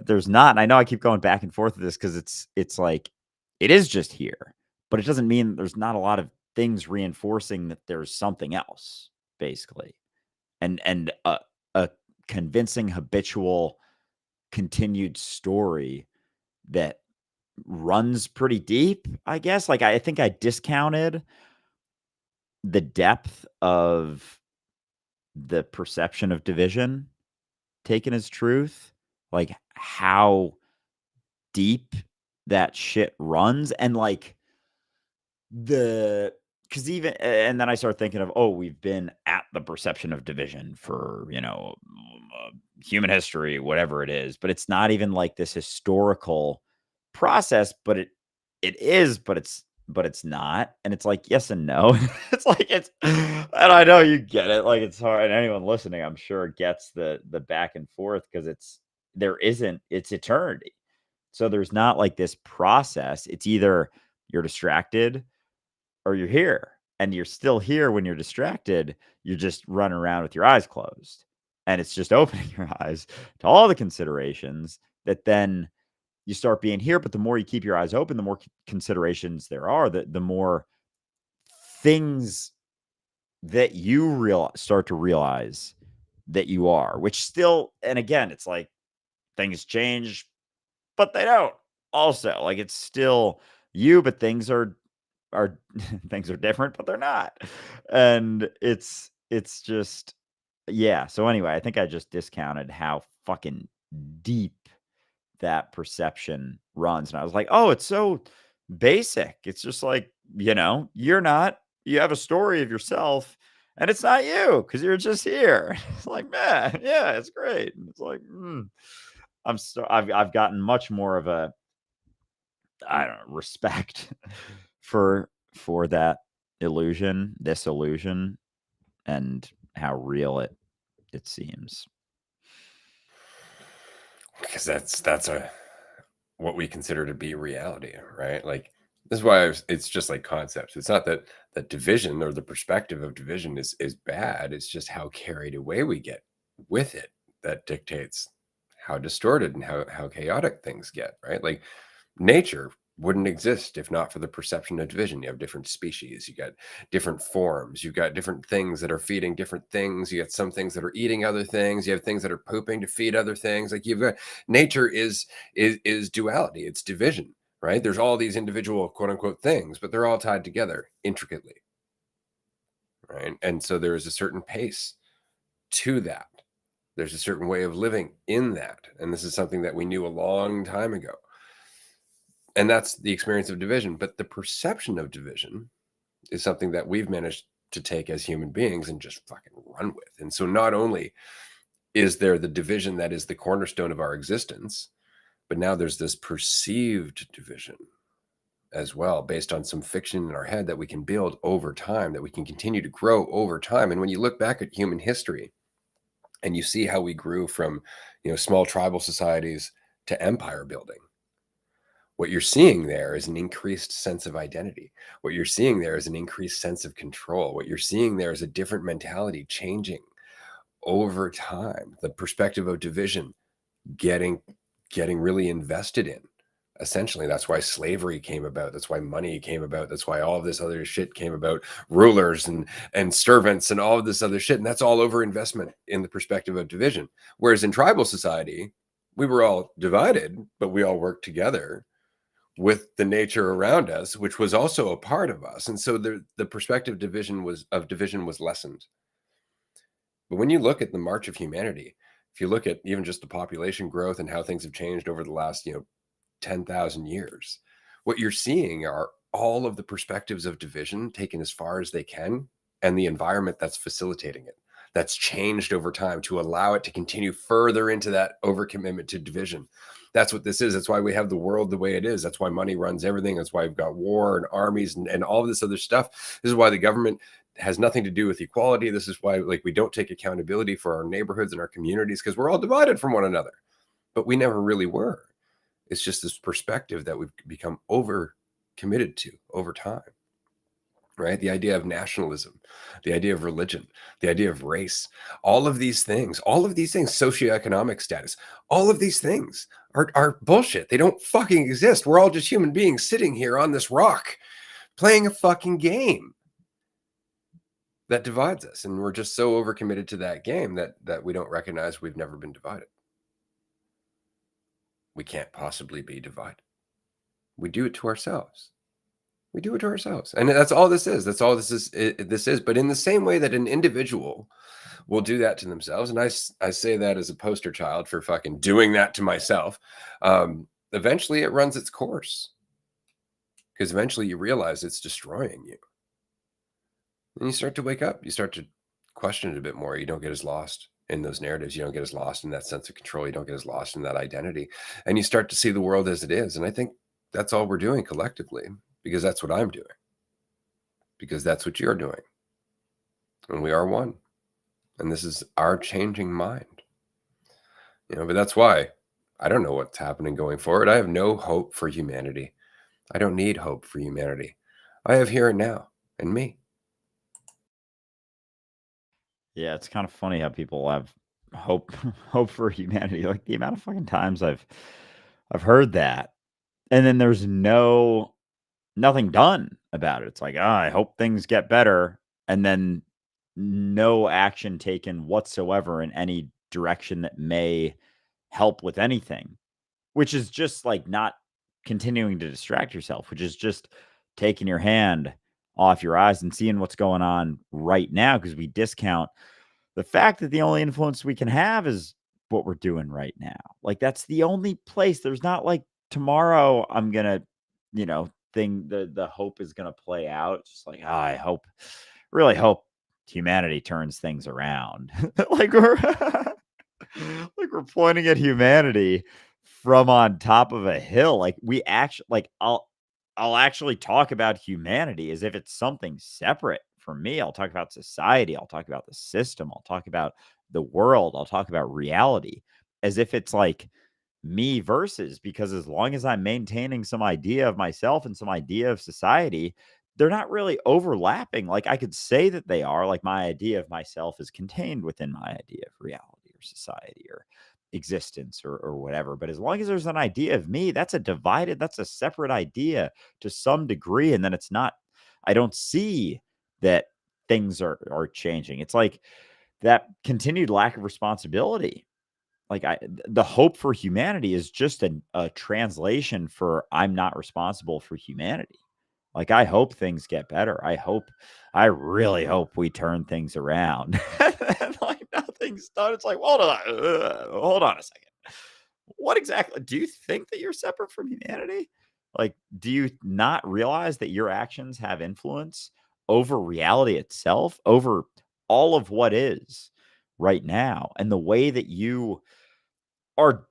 there's not. And I know I keep going back and forth with this because it's like it is just here, but it doesn't mean there's not a lot of things reinforcing that there's something else, basically. And a convincing, habitual, continued story that runs pretty deep, I guess. Like, I think I discounted the depth of the perception of division taken as truth, like how deep that shit runs. And like, the because even and then I start thinking of, oh, we've been at the perception of division for, human history, whatever it is. But it's not even like this historical process. But it is, but it's not. And it's like, yes and no. It's like, and I know you get it. Like, it's hard, and anyone listening, I'm sure, gets the back and forth, because it's eternity. So there's not like this process. It's either you're distracted or you're here. And you're still here when you're distracted. You're just running around with your eyes closed. And it's just opening your eyes to all the considerations that then you start being here. But the more you keep your eyes open, the more considerations there are, the more things that you start to realize that you are, which still, and again, it's like things change, but they don't. Also, like, it's still you, but things are things are different, but they're not. And it's just, yeah. So anyway, I think I just discounted how fucking deep that perception runs. And I was like, oh, it's so basic. It's just like, you have a story of yourself, and it's not you because you're just here. It's like, man, yeah, it's great. And it's like, I've gotten much more of a, I don't know, respect for that this illusion, and how real it seems. Because that's a what we consider to be reality, right? Like, this is why it's just like concepts. It's not that division or the perspective of division is bad. It's just how carried away we get with it that dictates how distorted and how chaotic things get, right? Like, nature wouldn't exist if not for the perception of division. You have different species, you got different forms, you've got different things that are feeding different things, you got some things that are eating other things, you have things that are pooping to feed other things. Like, you've got nature is duality, it's division, right? There's all these individual quote unquote things, but they're all tied together intricately, right? And so there is a certain pace to that. There's a certain way of living in that. And this is something that we knew a long time ago. And that's the experience of division. But the perception of division is something that we've managed to take as human beings and just fucking run with. And so not only is there the division that is the cornerstone of our existence, but now there's this perceived division as well, based on some fiction in our head that we can build over time, that we can continue to grow over time. And when you look back at human history and you see how we grew from, small tribal societies to empire building, what you're seeing there is an increased sense of identity. What you're seeing there is an increased sense of control. What you're seeing there is a different mentality changing over time. The perspective of division getting really invested in. Essentially, that's why slavery came about. That's why money came about. That's why all of this other shit came about. Rulers and servants and all of this other shit. And that's all over investment in the perspective of division. Whereas in tribal society, we were all divided, but we all worked together with the nature around us, which was also a part of us. And so the perspective of division was lessened. But when you look at the march of humanity, if you look at even just the population growth and how things have changed over the last, 10,000 years, what you're seeing are all of the perspectives of division taken as far as they can, and the environment that's facilitating it, that's changed over time to allow it to continue further into that overcommitment to division. That's what this is. That's why we have the world the way it is. That's why money runs everything. That's why we've got war and armies and all of this other stuff. This is why the government has nothing to do with equality. This is why we don't take accountability for our neighborhoods and our communities, because we're all divided from one another. But we never really were. It's just this perspective that we've become over committed to over time, right? The idea of nationalism, the idea of religion, the idea of race, all of these things, socioeconomic status, all of these things are bullshit. They don't fucking exist. We're all just human beings sitting here on this rock playing a fucking game that divides us. And we're just so overcommitted to that game that we don't recognize we've never been divided. We can't possibly be divided. We do it to ourselves. We do it to ourselves. And that's all this is. That's all this is. But in the same way that an individual will do that to themselves, and I say that as a poster child for fucking doing that to myself, eventually it runs its course. Because eventually you realize it's destroying you. And you start to wake up. You start to question it a bit more. You don't get as lost in those narratives. You don't get as lost in that sense of control. You don't get as lost in that identity. And you start to see the world as it is. And I think that's all we're doing collectively, because that's what I'm doing. Because that's what you're doing. And we are one. And this is our changing mind. But that's why I don't know what's happening going forward. I have no hope for humanity. I don't need hope for humanity. I have here and now and me. Yeah, it's kind of funny how people have hope hope for humanity. Like the amount of fucking times I've heard that. And then there's nothing done about it. It's like, I hope things get better. And then no action taken whatsoever in any direction that may help with anything, which is just like not continuing to distract yourself, which is just taking your hand off your eyes and seeing what's going on right now, because we discount the fact that the only influence we can have is what we're doing right now. Like that's the only place. There's not like tomorrow I'm gonna, the hope is gonna play out. It's just like, I really hope humanity turns things around. like we're like we're pointing at humanity from on top of a hill. Like we actually like I'll actually talk about humanity as if it's something separate from me. I'll talk about society. I'll talk about the system. I'll talk about the world. I'll talk about reality as if it's like me versus, because as long as I'm maintaining some idea of myself and some idea of society, they're not really overlapping. Like I could say that they are, like my idea of myself is contained within my idea of reality or society or existence or whatever. But as long as there's an idea of me, that's a separate idea to some degree. And then it's not, I don't see that things are changing. It's like that continued lack of responsibility. Like the hope for humanity is just a translation for I'm not responsible for humanity. Like I hope things get better. I really hope we turn things around. And like everything's done. It's like, hold on a second. What exactly do you think that you're separate from humanity? Like, do you not realize that your actions have influence over reality itself, over all of what is right now, and the way that you are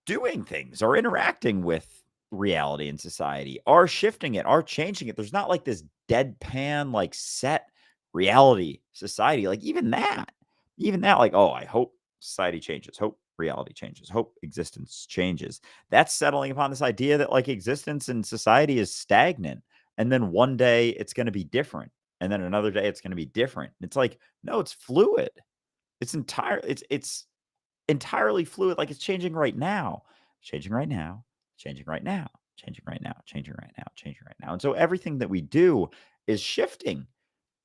doing things or interacting with reality and society are shifting it, are changing it. There's not like this deadpan, like set reality society. Like even that, like, oh, I hope society changes, hope reality changes, hope existence changes. That's settling upon this idea that like existence and society is stagnant. And then one day it's going to be different. And then another day it's going to be different. It's like, no, it's fluid. It's entirely fluid, like it's changing right now, changing right now, changing right now, changing right now, changing right now, changing right now. And so everything that we do is shifting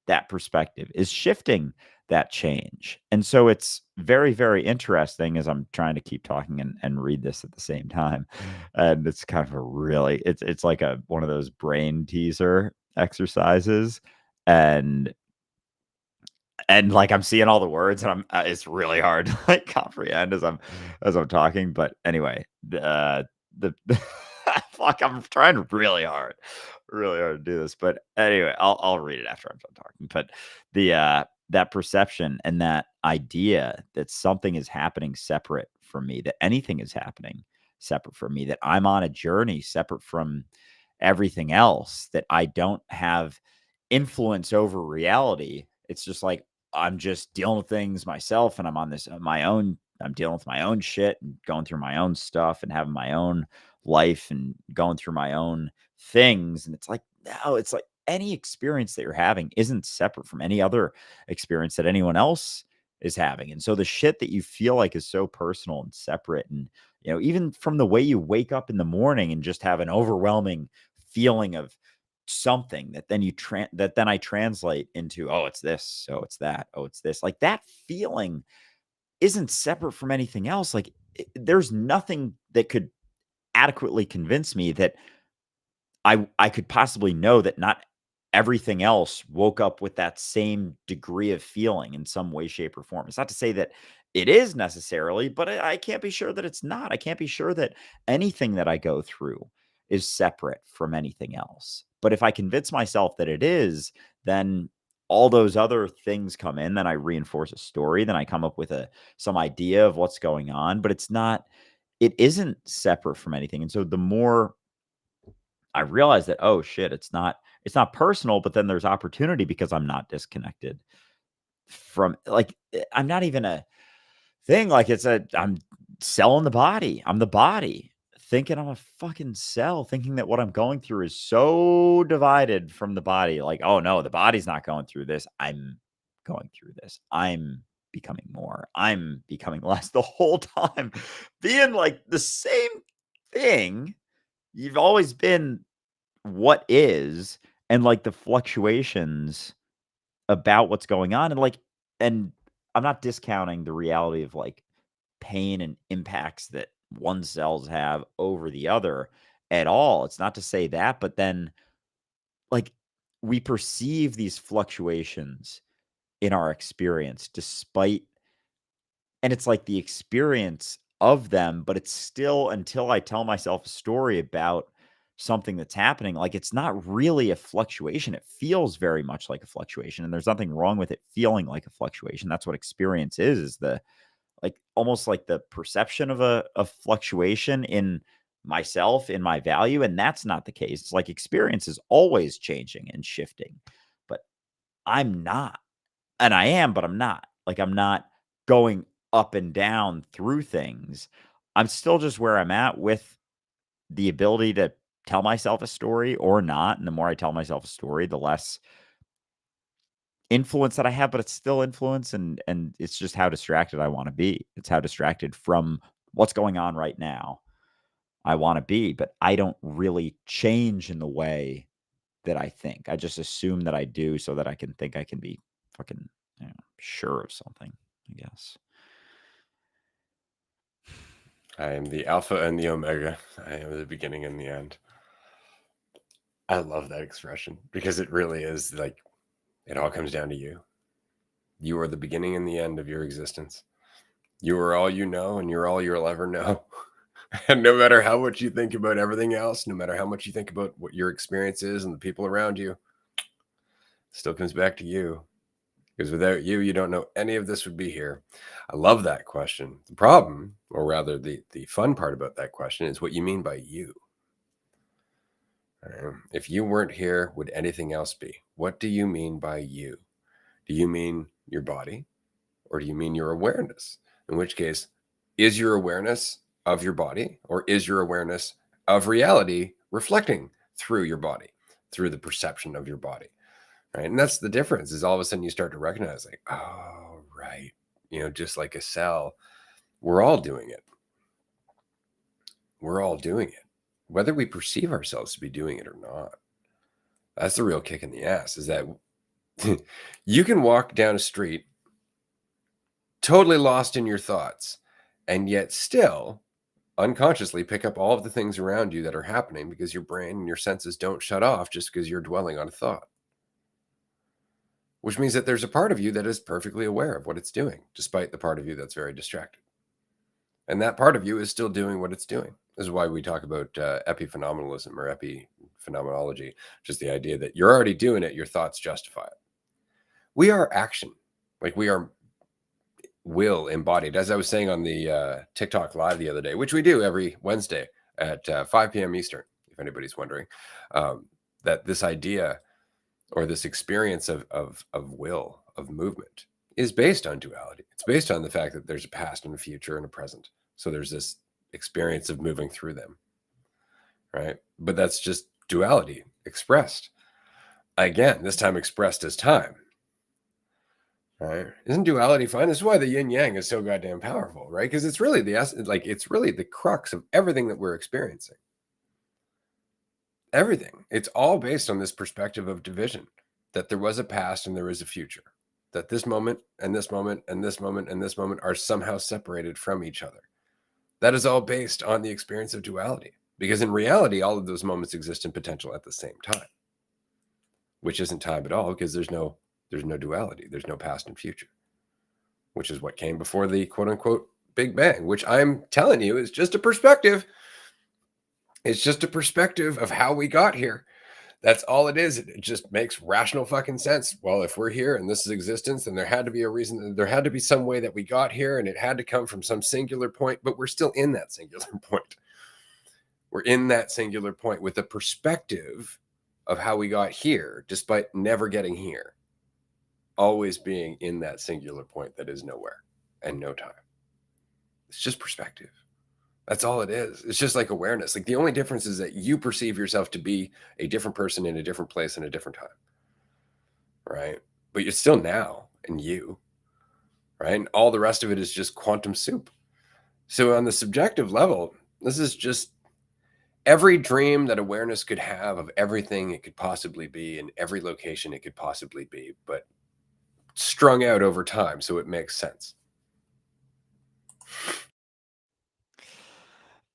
that perspective, is shifting that change. And so it's very, very interesting as I'm trying to keep talking and read this at the same time. And it's kind of a really, it's like a one of those brain teaser exercises. And like I'm seeing all the words and I'm it's really hard to like comprehend as I'm talking. But anyway, the fuck, I'm trying really hard to do this. But anyway, I'll read it after I'm done talking. But the that perception and that idea that something is happening separate from me, that anything is happening separate from me, that I'm on a journey separate from everything else, that I don't have influence over reality. It's just like I'm just dealing with things myself and I'm on this my own. I'm dealing with my own shit and going through my own stuff and having my own life and going through my own things. And it's like, no, it's like any experience that you're having isn't separate from any other experience that anyone else is having. And so the shit that you feel like is so personal and separate, and even from the way you wake up in the morning and just have an overwhelming feeling of something that then that then I translate into, oh, it's this, oh, it's that, oh, it's this. Like that feeling isn't separate from anything else. Like there's nothing that could adequately convince me that I could possibly know that not everything else woke up with that same degree of feeling in some way, shape, or form. It's not to say that it is necessarily, but I can't be sure that it's not. I can't be sure that anything that I go through is separate from anything else. But if I convince myself that it is, then all those other things come in. Then I reinforce a story. Then I come up with some idea of what's going on. But it isn't separate from anything. And so the more I realized that, oh shit, it's not personal, but then there's opportunity because I'm not disconnected from like I'm not even a thing. Like I'm selling the body. I'm the body. Thinking I'm a fucking cell, thinking that what I'm going through is so divided from the body. Like, oh no, the body's not going through this. I'm going through this. I'm becoming more. I'm becoming less the whole time. Being like the same thing. You've always been what is, and like the fluctuations about what's going on, and I'm not discounting the reality of like pain and impacts that one cells have over the other at all. It's not to say that, but then like we perceive these fluctuations in our experience despite, and it's like the experience of them, but it's still, until I tell myself a story about something that's happening, like it's not really a fluctuation. It feels very much like a fluctuation, and there's nothing wrong with it feeling like a fluctuation. That's what experience is the like almost like the perception of a fluctuation in myself, in my value. And that's not the case. It's like experience is always changing and shifting, but I'm not. And I am, but I'm not. Like I'm not going up and down through things. I'm still just where I'm at with the ability to tell myself a story or not. And the more I tell myself a story, the less influence that I have, but it's still influence, and it's just how distracted I want to be. It's how distracted from what's going on right now I want to be, but I don't really change in the way that I think. I just assume that I do so that I can think I can be fucking sure of something, I guess. I am the alpha and the omega. I am the beginning and the end. I love that expression because it really is like it all comes down to you. You are the beginning and the end of your existence. You are all you know, and you're all you'll ever know. And no matter how much you think about everything else, no matter how much you think about what your experience is and the people around you, still comes back to you. Because without you, you don't know any of this would be here. I love that question. The problem, or rather the fun part about that question, is what you mean by you. If you weren't here, would anything else be? What do you mean by you? Do you mean your body, or do you mean your awareness? In which case, is your awareness of your body, or is your awareness of reality reflecting through your body, through the perception of your body? Right. And that's the difference, is all of a sudden you start to recognize, like, oh, right. Just like a cell, we're all doing it. We're all doing it, whether we perceive ourselves to be doing it or not. That's the real kick in the ass, is that you can walk down a street totally lost in your thoughts, and yet still unconsciously pick up all of the things around you that are happening, because your brain and your senses don't shut off just because you're dwelling on a thought. Which means that there's a part of you that is perfectly aware of what it's doing, despite the part of you that's very distracted. And that part of you is still doing what it's doing. This is why we talk about epiphenomenalism or epiphenomenology, just the idea that you're already doing it, your thoughts justify it. We are action, like we are will embodied. As I was saying on the TikTok live the other day, which we do every Wednesday at 5 p.m. Eastern, if anybody's wondering, that this idea or this experience of will, of movement, is based on duality. It's based on the fact that there's a past and a future and a present. So there's this experience of moving through them, right? But that's just duality expressed. Again, this time expressed as time. Right? Isn't duality fun? This is why the yin yang is so goddamn powerful, right? Because it's really the essence, like it's really the crux of everything that we're experiencing. Everything. It's all based on this perspective of division, that there was a past and there is a future, that this moment and this moment and this moment and this moment are somehow separated from each other. That is all based on the experience of duality, because in reality, all of those moments exist in potential at the same time, which isn't time at all, because there's no duality. There's no past and future, which is what came before the quote unquote Big Bang, which I'm telling you is just a perspective. It's just a perspective of how we got here. That's all it is. It just makes rational fucking sense. Well, if we're here and this is existence, then there had to be a reason. There had to be some way that we got here, and it had to come from some singular point, but we're still in that singular point. We're in that singular point with a perspective of how we got here, despite never getting here. Always being in that singular point that is nowhere and no time. It's just perspective. That's all it is. It's just like awareness. Like the only difference is that you perceive yourself to be a different person in a different place in a different time. Right. But you're still now and you. Right. And all the rest of it is just quantum soup. So on the subjective level, this is just every dream that awareness could have of everything it could possibly be in every location it could possibly be, but strung out over time so it makes sense.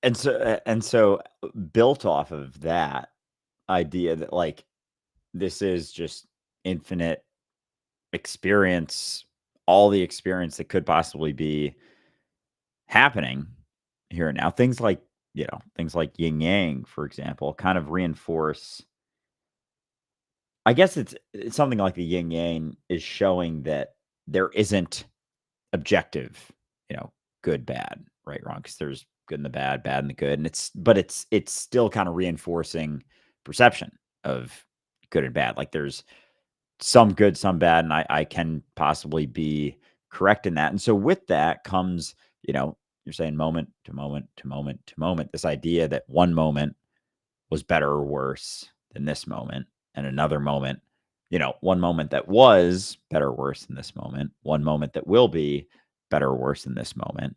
And so built off of that idea that like this is just infinite experience, all the experience that could possibly be happening here and now. Things like, things like yin yang, for example, kind of reinforce. I guess it's something like the yin yang is showing that there isn't objective, good, bad, right, wrong, because there's good and the bad, bad and the good, and it's still kind of reinforcing perception of good and bad. Like there's some good, some bad, and I can possibly be correct in that. And so with that comes, you're saying moment to moment to moment to moment, this idea that one moment was better or worse than this moment, and another moment, one moment that was better or worse than this moment, one moment that will be better or worse than this moment.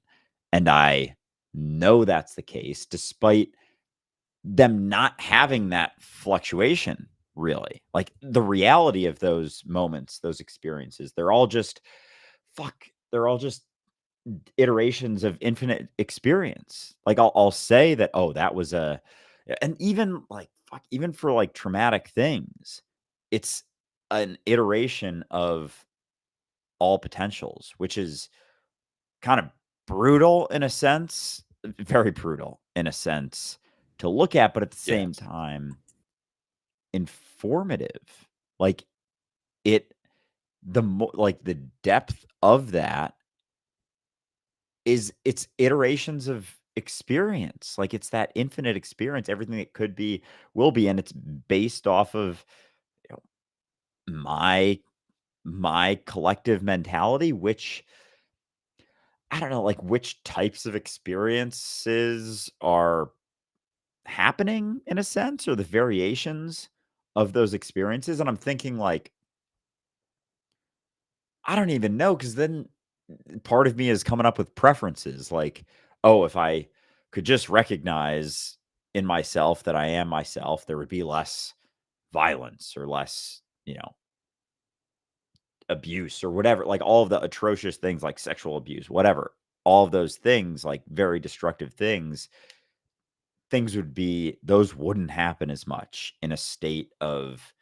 And I know that's the case despite them not having that fluctuation, really. Like the reality of those moments, those experiences, they're all just iterations of infinite experience. Like I'll say that, oh, that was and even like even for like traumatic things, it's an iteration of all potentials, which is kind of brutal in a sense, very brutal in a sense to look at, but at the same Yes. time, informative. Like it, like the depth of that is it's iterations of experience. Like it's that infinite experience, everything that could be, will be, and it's based off of you know, my collective mentality, which I don't know, like which types of experiences are happening in a sense, or the variations of those experiences. And I'm thinking like, I don't even know, because then part of me is coming up with preferences like, oh, if I could just recognize in myself that I am myself, there would be less violence or less, abuse or whatever, like all of the atrocious things like sexual abuse, whatever, all of those things, like very destructive things would be, those wouldn't happen as much in a state of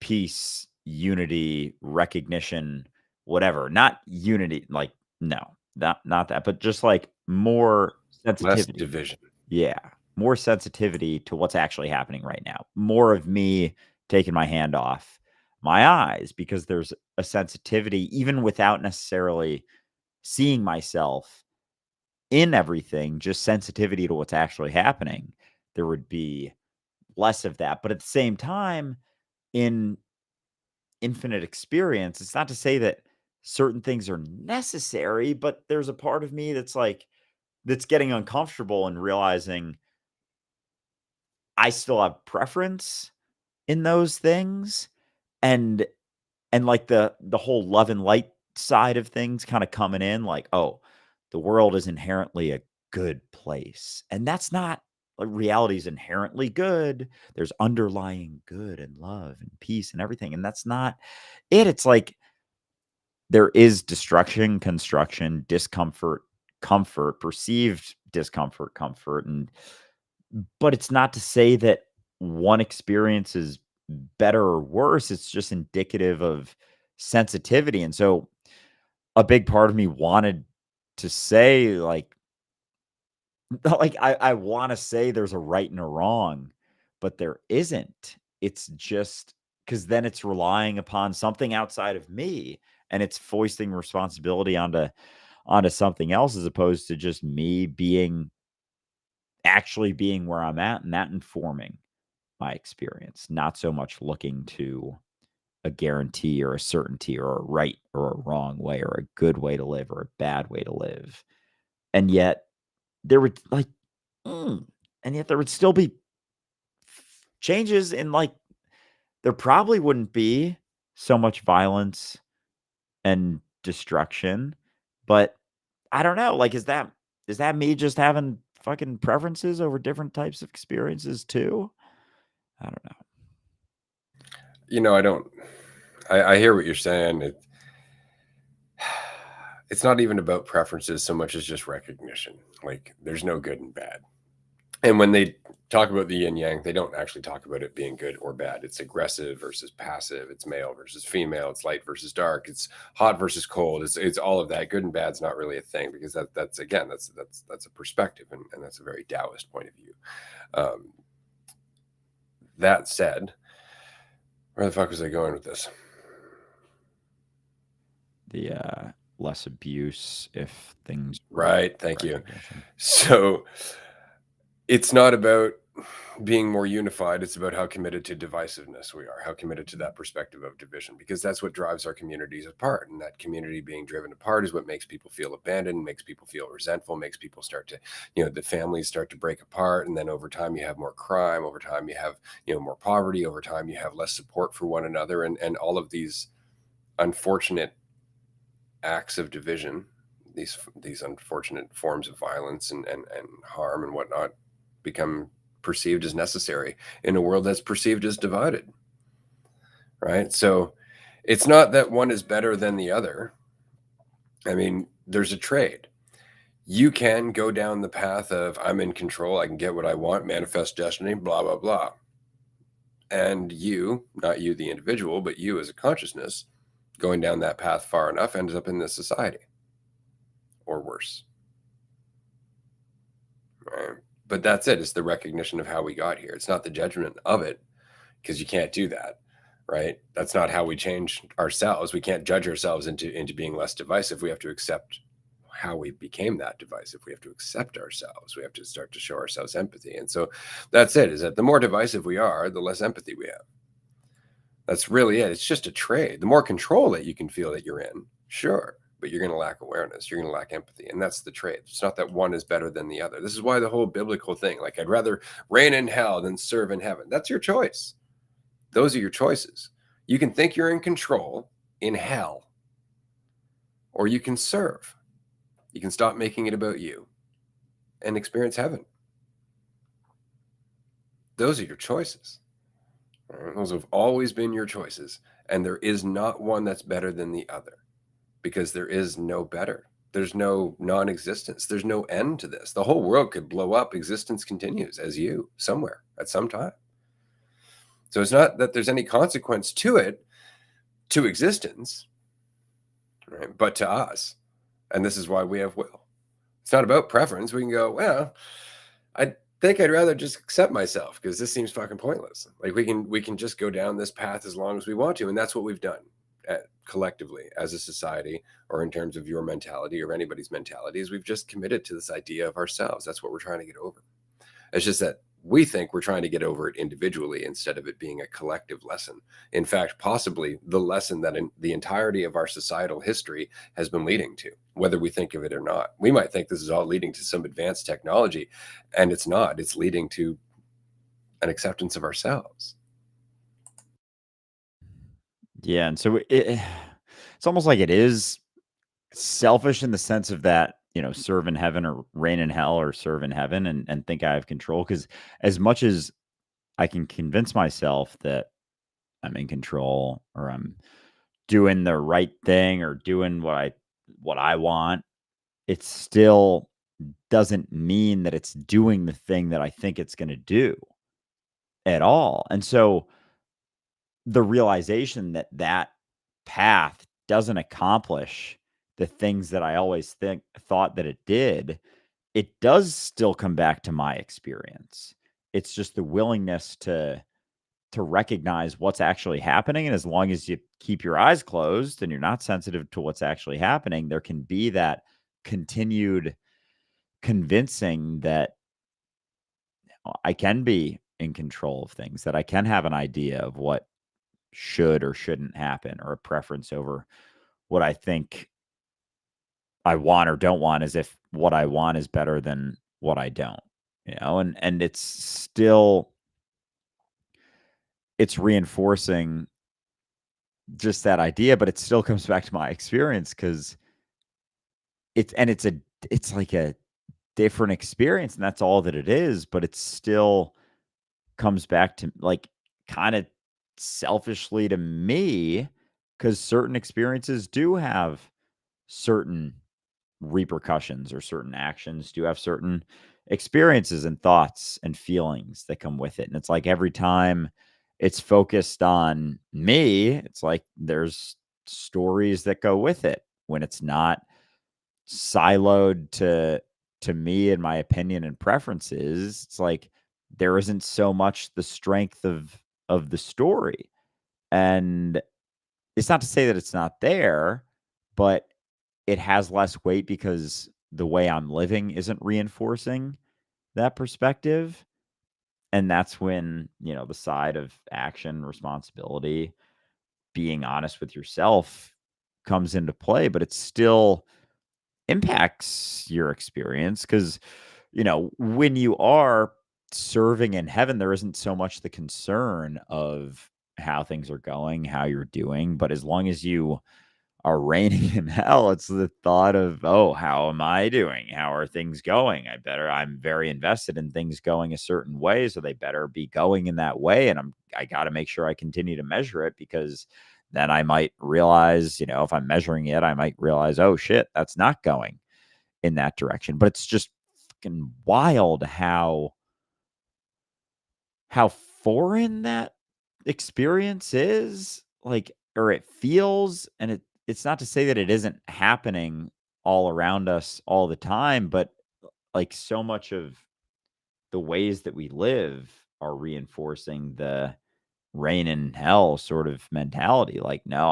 peace, unity, recognition, whatever. Not unity, like no, not that, but just like more Less sensitivity. division. Yeah, more sensitivity to what's actually happening right now. More of me taking my hand off my eyes because there's a sensitivity even without necessarily seeing myself in everything, just sensitivity to what's actually happening. There would be less of that. But at the same time, in infinite experience, it's not to say that certain things are necessary, but there's a part of me that's like, that's getting uncomfortable and realizing I still have preference in those things. And like the whole love and light side of things kind of coming in like, oh, the world is inherently a good place. And that's not, like, reality is inherently good. There's underlying good and love and peace and everything. And that's not it. It's like there is destruction, construction, discomfort, comfort, perceived discomfort, comfort, and but it's not to say that one experience is better or worse. It's just indicative of sensitivity. And so a big part of me wanted to say, like, like I want to say there's a right and a wrong, but there isn't. It's just because then it's relying upon something outside of me, and it's foisting responsibility onto something else, as opposed to just me actually being where I'm at, and that informing my experience, not so much looking to a guarantee or a certainty or a right or a wrong way or a good way to live or a bad way to live. And yet there would like, and yet there would still be changes in, like, there probably wouldn't be so much violence and destruction, but I don't know. Like, is that me just having fucking preferences over different types of experiences too? I don't know. I don't. I hear what you're saying. It's not even about preferences so much as just recognition. Like, there's no good and bad. And when they talk about the yin yang, they don't actually talk about it being good or bad. It's aggressive versus passive. It's male versus female. It's light versus dark. It's hot versus cold. It's all of that. Good and bad's not really a thing, because that's again that's a perspective, and that's a very Taoist point of view. Um, that said, where the fuck was I going with this? The less abuse if things were Right. Thank you. recognition. So it's not about being more unified. It's about how committed to divisiveness we are, how committed to that perspective of division, because that's what drives our communities apart. And that community being driven apart is what makes people feel abandoned, makes people feel resentful, makes people start to, the families start to break apart. And then over time, you have more crime. Over time, you have, more poverty. Over time, you have less support for one another. And all of these unfortunate acts of division, these unfortunate forms of violence and harm and whatnot, become perceived as necessary in a world that's perceived as divided, right? So it's not that one is better than the other. I mean, there's a trade. You can go down the path of, I'm in control, I can get what I want, manifest destiny, blah blah blah, and you, not you the individual, but you as a consciousness, going down that path far enough ends up in this society, or worse. right? But that's it. It's the recognition of how we got here. It's not the judgment of it, because you can't do that, right? That's not how we change ourselves. We can't judge ourselves into being less divisive. We have to accept how we became that divisive. We have to accept ourselves. We have to start to show ourselves empathy. And so that's it, is that the more divisive we are, the less empathy we have. That's really it. It's just a trade. The more control that you can feel that you're in, sure, but you're going to lack awareness. You're going to lack empathy. And that's the trade. It's not that one is better than the other. This is why the whole biblical thing, like, I'd rather reign in hell than serve in heaven. That's your choice. Those are your choices. You can think you're in control in hell, or you can serve. You can stop making it about you and experience heaven. Those are your choices. Right? Those have always been your choices. And there is not one that's better than the other, because there is no better. There's no non existence. There's no end to this. The whole world could blow up. Existence continues as you somewhere at some time. So it's not that there's any consequence to it, to existence, right? But to us. And this is why we have will. It's not about preference. We can go, well, I think I'd rather just accept myself because this seems fucking pointless. Like, we can just go down this path as long as we want to, and that's what we've done collectively as a society, or in terms of your mentality or anybody's mentality, is we've just committed to this idea of ourselves. That's what we're trying to get over. It's just that we think we're trying to get over it individually instead of it being a collective lesson. In fact, possibly the lesson that in the entirety of our societal history has been leading to, whether we think of it or not. We might think this is all leading to some advanced technology, and it's not. It's leading to an acceptance of ourselves. Yeah, and so it's almost like it is selfish in the sense of that, serve in heaven or reign in hell, or serve in heaven and think I have control. Because as much as I can convince myself that I'm in control, or I'm doing the right thing, or doing what I want, it still doesn't mean that it's doing the thing that I think it's going to do at all. And so the realization that that path doesn't accomplish the things that I always thought that it did, it does still come back to my experience. It's just the willingness to recognize what's actually happening, and as long as you keep your eyes closed and you're not sensitive to what's actually happening, there can be that continued convincing that I can be in control of things, that I can have an idea of what should or shouldn't happen, or a preference over what I think I want or don't want, as if what I want is better than what I don't, and it's still, it's reinforcing just that idea, but it still comes back to my experience, because it's like a different experience, and that's all that it is, but it still comes back to, like, kind of selfishly to me, because certain experiences do have certain repercussions, or certain actions do have certain experiences and thoughts and feelings that come with it. And it's like every time it's focused on me, it's like there's stories that go with it. When it's not siloed to me and my opinion and preferences, it's like there isn't so much the strength of the story. And it's not to say that it's not there, but it has less weight because the way I'm living isn't reinforcing that perspective. And that's when, the side of action, responsibility, being honest with yourself comes into play, but it still impacts your experience, because, when you are serving in heaven, there isn't so much the concern of how things are going, how you're doing. But as long as you are reigning in hell, it's the thought of, oh, how am I doing? How are things going? I'm very invested in things going a certain way, so they better be going in that way. And I got to make sure I continue to measure it, because then I might realize, if I'm measuring it, I might realize, oh shit, that's not going in that direction. But it's just fucking wild how foreign that experience is, like, or it feels. And it's not to say that it isn't happening all around us all the time, but like so much of the ways that we live are reinforcing the reign in hell sort of mentality. Like, no,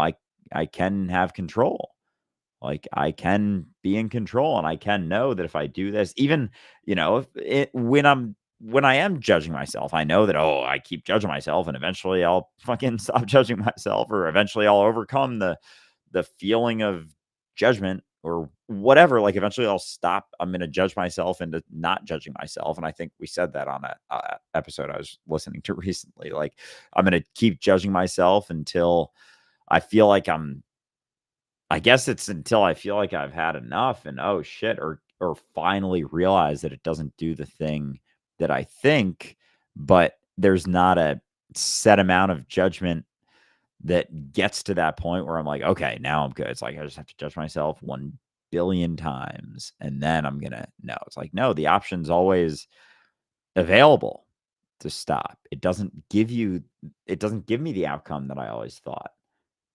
I can have control. Like, I can be in control, and I can know that if I do this, even, if it when I am judging myself, I know that, oh, I keep judging myself, and eventually I'll fucking stop judging myself, or eventually I'll overcome the feeling of judgment or whatever. Like, eventually I'll stop. I'm going to judge myself into not judging myself. And I think we said that on that episode I was listening to recently. Like, I'm going to keep judging myself until I feel like I guess it's until I feel like I've had enough and, oh shit, or finally realize that it doesn't do the thing that I think, but there's not a set amount of judgment that gets to that point where I'm like, okay, now I'm good. It's like I just have to judge myself 1 billion times, and then I'm gonna no. It's like, no, the option's always available to stop. It doesn't give me the outcome that I always thought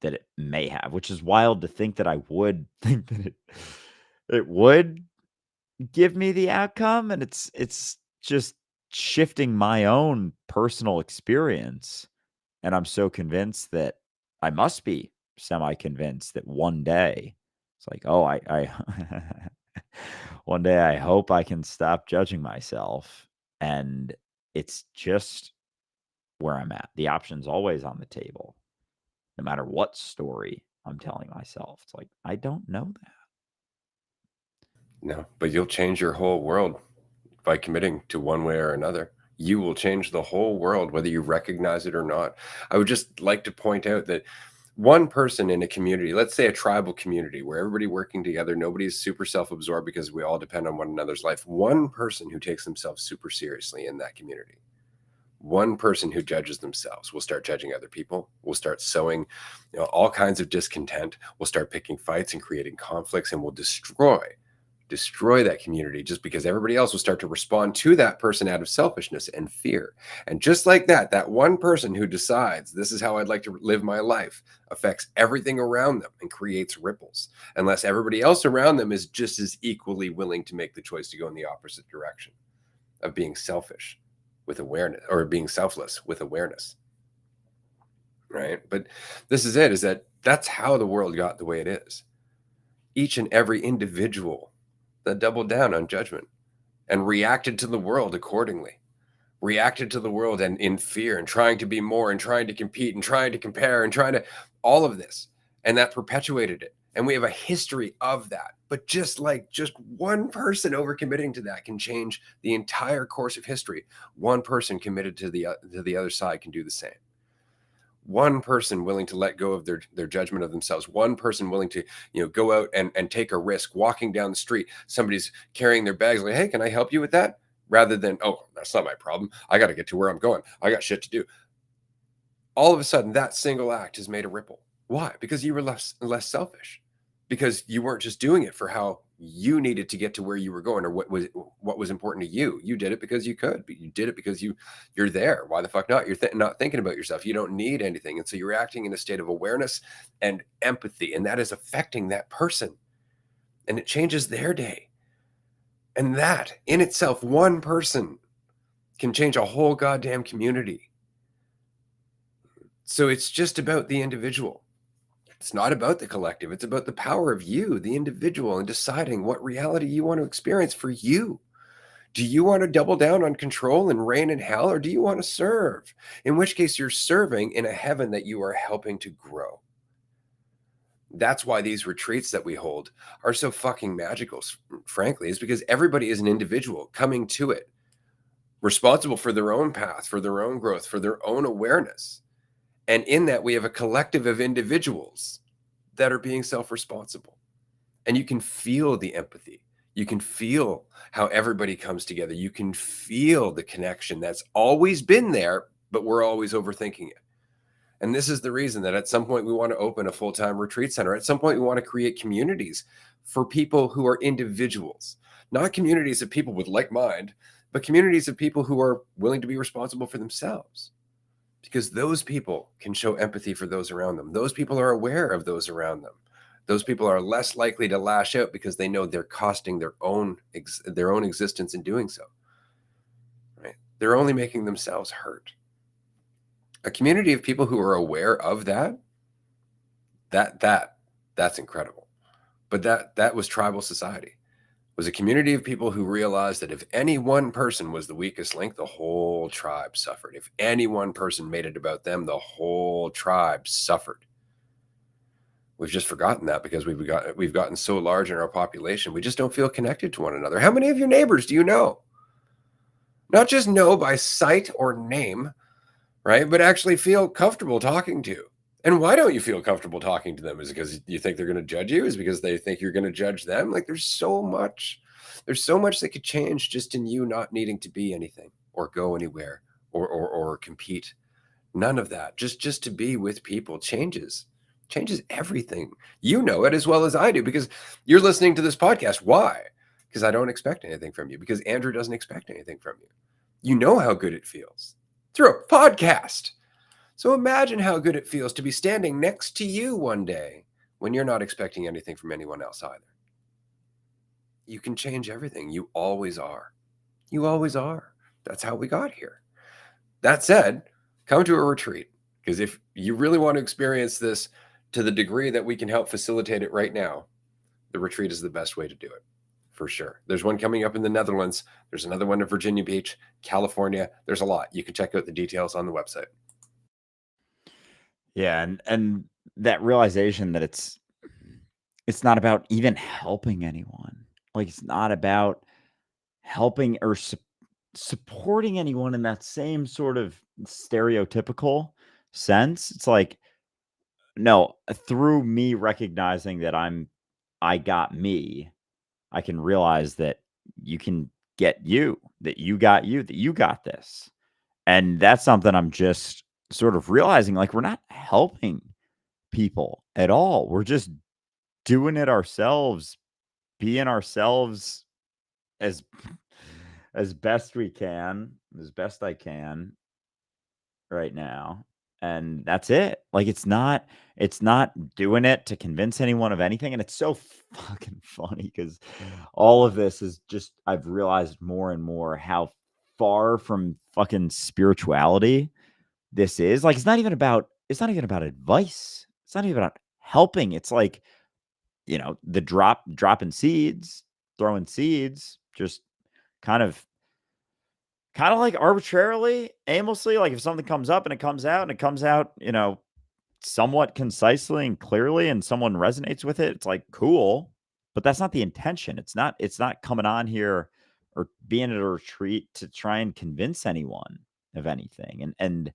that it may have, which is wild to think that I would think that it would give me the outcome, and it's just shifting my own personal experience, and I'm so convinced that I must be semi-convinced that one day it's like, "Oh, I one day I hope I can stop judging myself," and it's just where I'm at. The option's always on the table, no matter what story I'm telling myself. It's like, I don't know that. No, but you'll change your whole world by committing to one way or another. You will change the whole world, whether you recognize it or not. I would just like to point out that one person in a community, let's say a tribal community where everybody working together, nobody's super self-absorbed because we all depend on one another's life. One person who takes themselves super seriously in that community, one person who judges themselves will start judging other people. We'll start sowing, all kinds of discontent. We'll start picking fights and creating conflicts, and we'll destroy that community, just because everybody else will start to respond to that person out of selfishness and fear. And just like that one person who decides this is how I'd like to live my life affects everything around them and creates ripples, unless everybody else around them is just as equally willing to make the choice to go in the opposite direction of being selfish with awareness, or being selfless with awareness. Right? But this is it, is that's how the world got the way it is. Each and every individual that doubled down on judgment and reacted to the world accordingly, reacted to the world and in fear and trying to be more and trying to compete and trying to compare and trying to all of this. And that perpetuated it. And we have a history of that. But just one person overcommitting to that can change the entire course of history. One person committed to the other side can do the same. One person willing to let go of their judgment of themselves, one person willing to go out and take a risk, walking down the street, somebody's carrying their bags, like, hey, can I help you with that, rather than, oh, that's not my problem, I got to get to where I'm going, I got shit to do. All of a sudden that single act has made a ripple. Why? Because you were less selfish, because you weren't just doing it for how you needed to get to where you were going, or what was important to you. You did it because you could, but you did it because you're there. Why the fuck not? You're not thinking about yourself. You don't need anything. And so you're acting in a state of awareness and empathy, and that is affecting that person, and it changes their day. And that in itself, one person can change a whole goddamn community. So it's just about the individual. It's not about the collective. It's about the power of you, the individual, and deciding what reality you want to experience for you. Do you want to double down on control and reign in hell, or do you want to serve? In which case, you're serving in a heaven that you are helping to grow. That's why these retreats that we hold are so fucking magical, frankly, is because everybody is an individual coming to it, responsible for their own path, for their own growth, for their own awareness. And in that, we have a collective of individuals that are being self-responsible. And you can feel the empathy. You can feel how everybody comes together. You can feel the connection that's always been there, but we're always overthinking it. And this is the reason that at some point we want to open a full-time retreat center. At some point we want to create communities for people who are individuals, not communities of people with like mind, but communities of people who are willing to be responsible for themselves. Because those people can show empathy for those around them. Those people are aware of those around them. Those people are less likely to lash out because they know they're costing their own existence in doing so. they're only making themselves hurt. A community of people who are aware of that's incredible. But that was tribal society. It was a community of people who realized that if any one person was the weakest link, the whole tribe suffered. If any one person made it about them, the whole tribe suffered. We've just forgotten that because we've gotten so large in our population, we just don't feel connected to one another. How many of your neighbors do you know? Not just know by sight or name, right? But actually feel comfortable talking to. And why don't you feel comfortable talking to them? Is it because you think they're going to judge you? Is it because they think you're going to judge them? Like there's so much that could change just in you not needing to be anything or go anywhere or compete. None of that. Just to be with people changes everything. You know it as well as I do because you're listening to this podcast. Why? Because I don't expect anything from you, because Andrew doesn't expect anything from you. You know how good it feels through a podcast. So imagine how good it feels to be standing next to you one day when you're not expecting anything from anyone else either. You can change everything. You always are. You always are. That's how we got here. That said, come to a retreat, because if you really want to experience this to the degree that we can help facilitate it right now, the retreat is the best way to do it, for sure. There's one coming up in the Netherlands. There's another one in Virginia Beach, California. There's a lot. You can check out the details on the website. Yeah, and that realization that it's not about even helping anyone. Like, it's not about helping or supporting anyone in that same sort of stereotypical sense. It's like, no, through me recognizing that I got me, I can realize that you can get you, that you got you, that you got this. And that's something I'm just sort of realizing, like, we're not helping people at all. We're just doing it ourselves, being ourselves as as best we can, as best I can right now. And that's it. Like, it's not doing it to convince anyone of anything. And it's so fucking funny because all of this is just, I've realized more and more how far from fucking spirituality this is. Like, it's not even about advice. It's not even about helping. It's like, the dropping seeds, throwing seeds, just kind of like arbitrarily, aimlessly. Like, if something comes up and it comes out and it comes out, somewhat concisely and clearly, and someone resonates with it, it's like, cool. But that's not the intention. It's not coming on here or being at a retreat to try and convince anyone of anything. And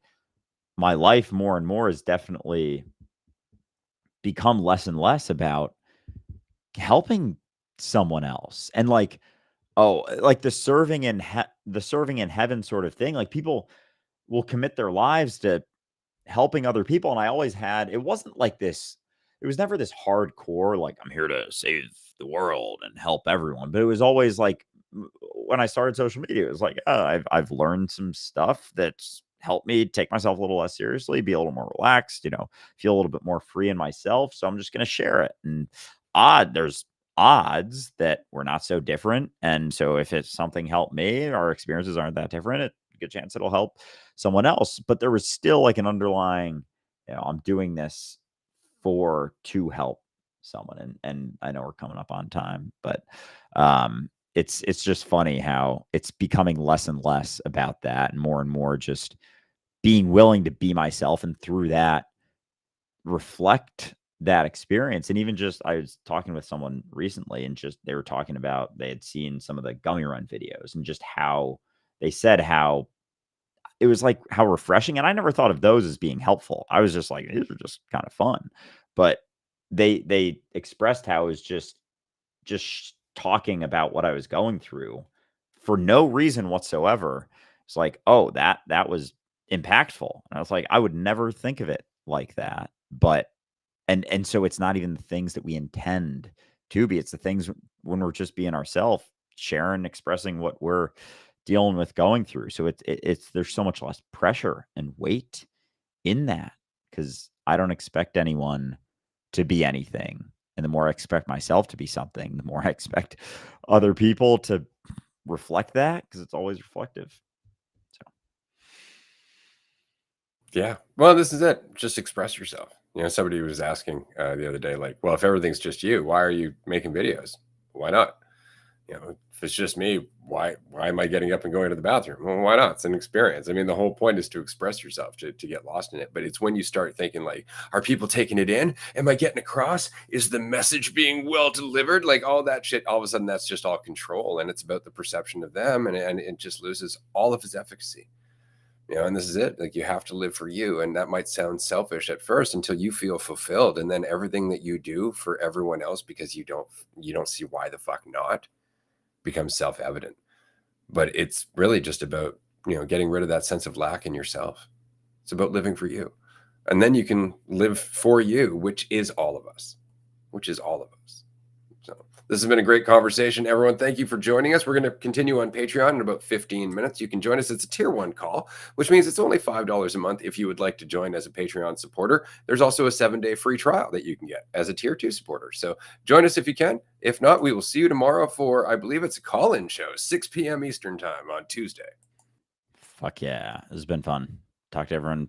my life more and more has definitely become less and less about helping someone else. And like, like the serving in heaven sort of thing. Like, people will commit their lives to helping other people. And I always had, it wasn't like this, it was never this hardcore, like, I'm here to save the world and help everyone. But it was always like, when I started social media, it was like, I've learned some stuff that's helped me take myself a little less seriously, be a little more relaxed, feel a little bit more free in myself. So I'm just going to share it. And there's odds that we're not so different. And so if it's something helped me, our experiences aren't that different. It's a good chance it'll help someone else. But there was still like an underlying, I'm doing this to help someone. And I know we're coming up on time, but it's just funny how it's becoming less and less about that and more just being willing to be myself, and through that reflect that experience. And even just, I was talking with someone recently, and just, they were talking about, they had seen some of the gummy run videos, and just how they said how it was like, how refreshing. And I never thought of those as being helpful. I was just like, these are just kind of fun. But they expressed how it was just talking about what I was going through for no reason whatsoever. It's like, oh, that was impactful. And I was like, I would never think of it like that. But and so it's not even the things that we intend to be. It's the things when we're just being ourselves, sharing, expressing what we're dealing with, going through. So it's there's so much less pressure and weight in that, because I don't expect anyone to be anything. And the more I expect myself to be something, the more I expect other people to reflect that, because it's always reflective. Yeah. Well, this is it. Just express yourself. Somebody was asking the other day, like, well, if everything's just you, why are you making videos? Why not? If it's just me, why am I getting up and going to the bathroom? Well, why not? It's an experience. I mean, the whole point is to express yourself, to get lost in it. But it's when you start thinking like, are people taking it in? Am I getting across? Is the message being well delivered? Like all that shit, all of a sudden that's just all control. And it's about the perception of them, and it just loses all of its efficacy. And this is it. Like you have to live for you. And that might sound selfish at first until you feel fulfilled. And then everything that you do for everyone else, because you don't see why the fuck not, becomes self-evident. But it's really just about, getting rid of that sense of lack in yourself. It's about living for you. And then you can live for you, which is all of us. So this has been a great conversation. Everyone, thank you for joining us. We're going to continue on Patreon in about 15 minutes. You can join us. It's a tier 1 call, which means it's only $5 a month if you would like to join as a Patreon supporter. There's also a 7-day free trial that you can get as a tier 2 supporter. So join us if you can. If not, we will see you tomorrow for, I believe it's a call-in show, 6 p.m. Eastern time on Tuesday. Fuck yeah. This has been fun. Talk to everyone.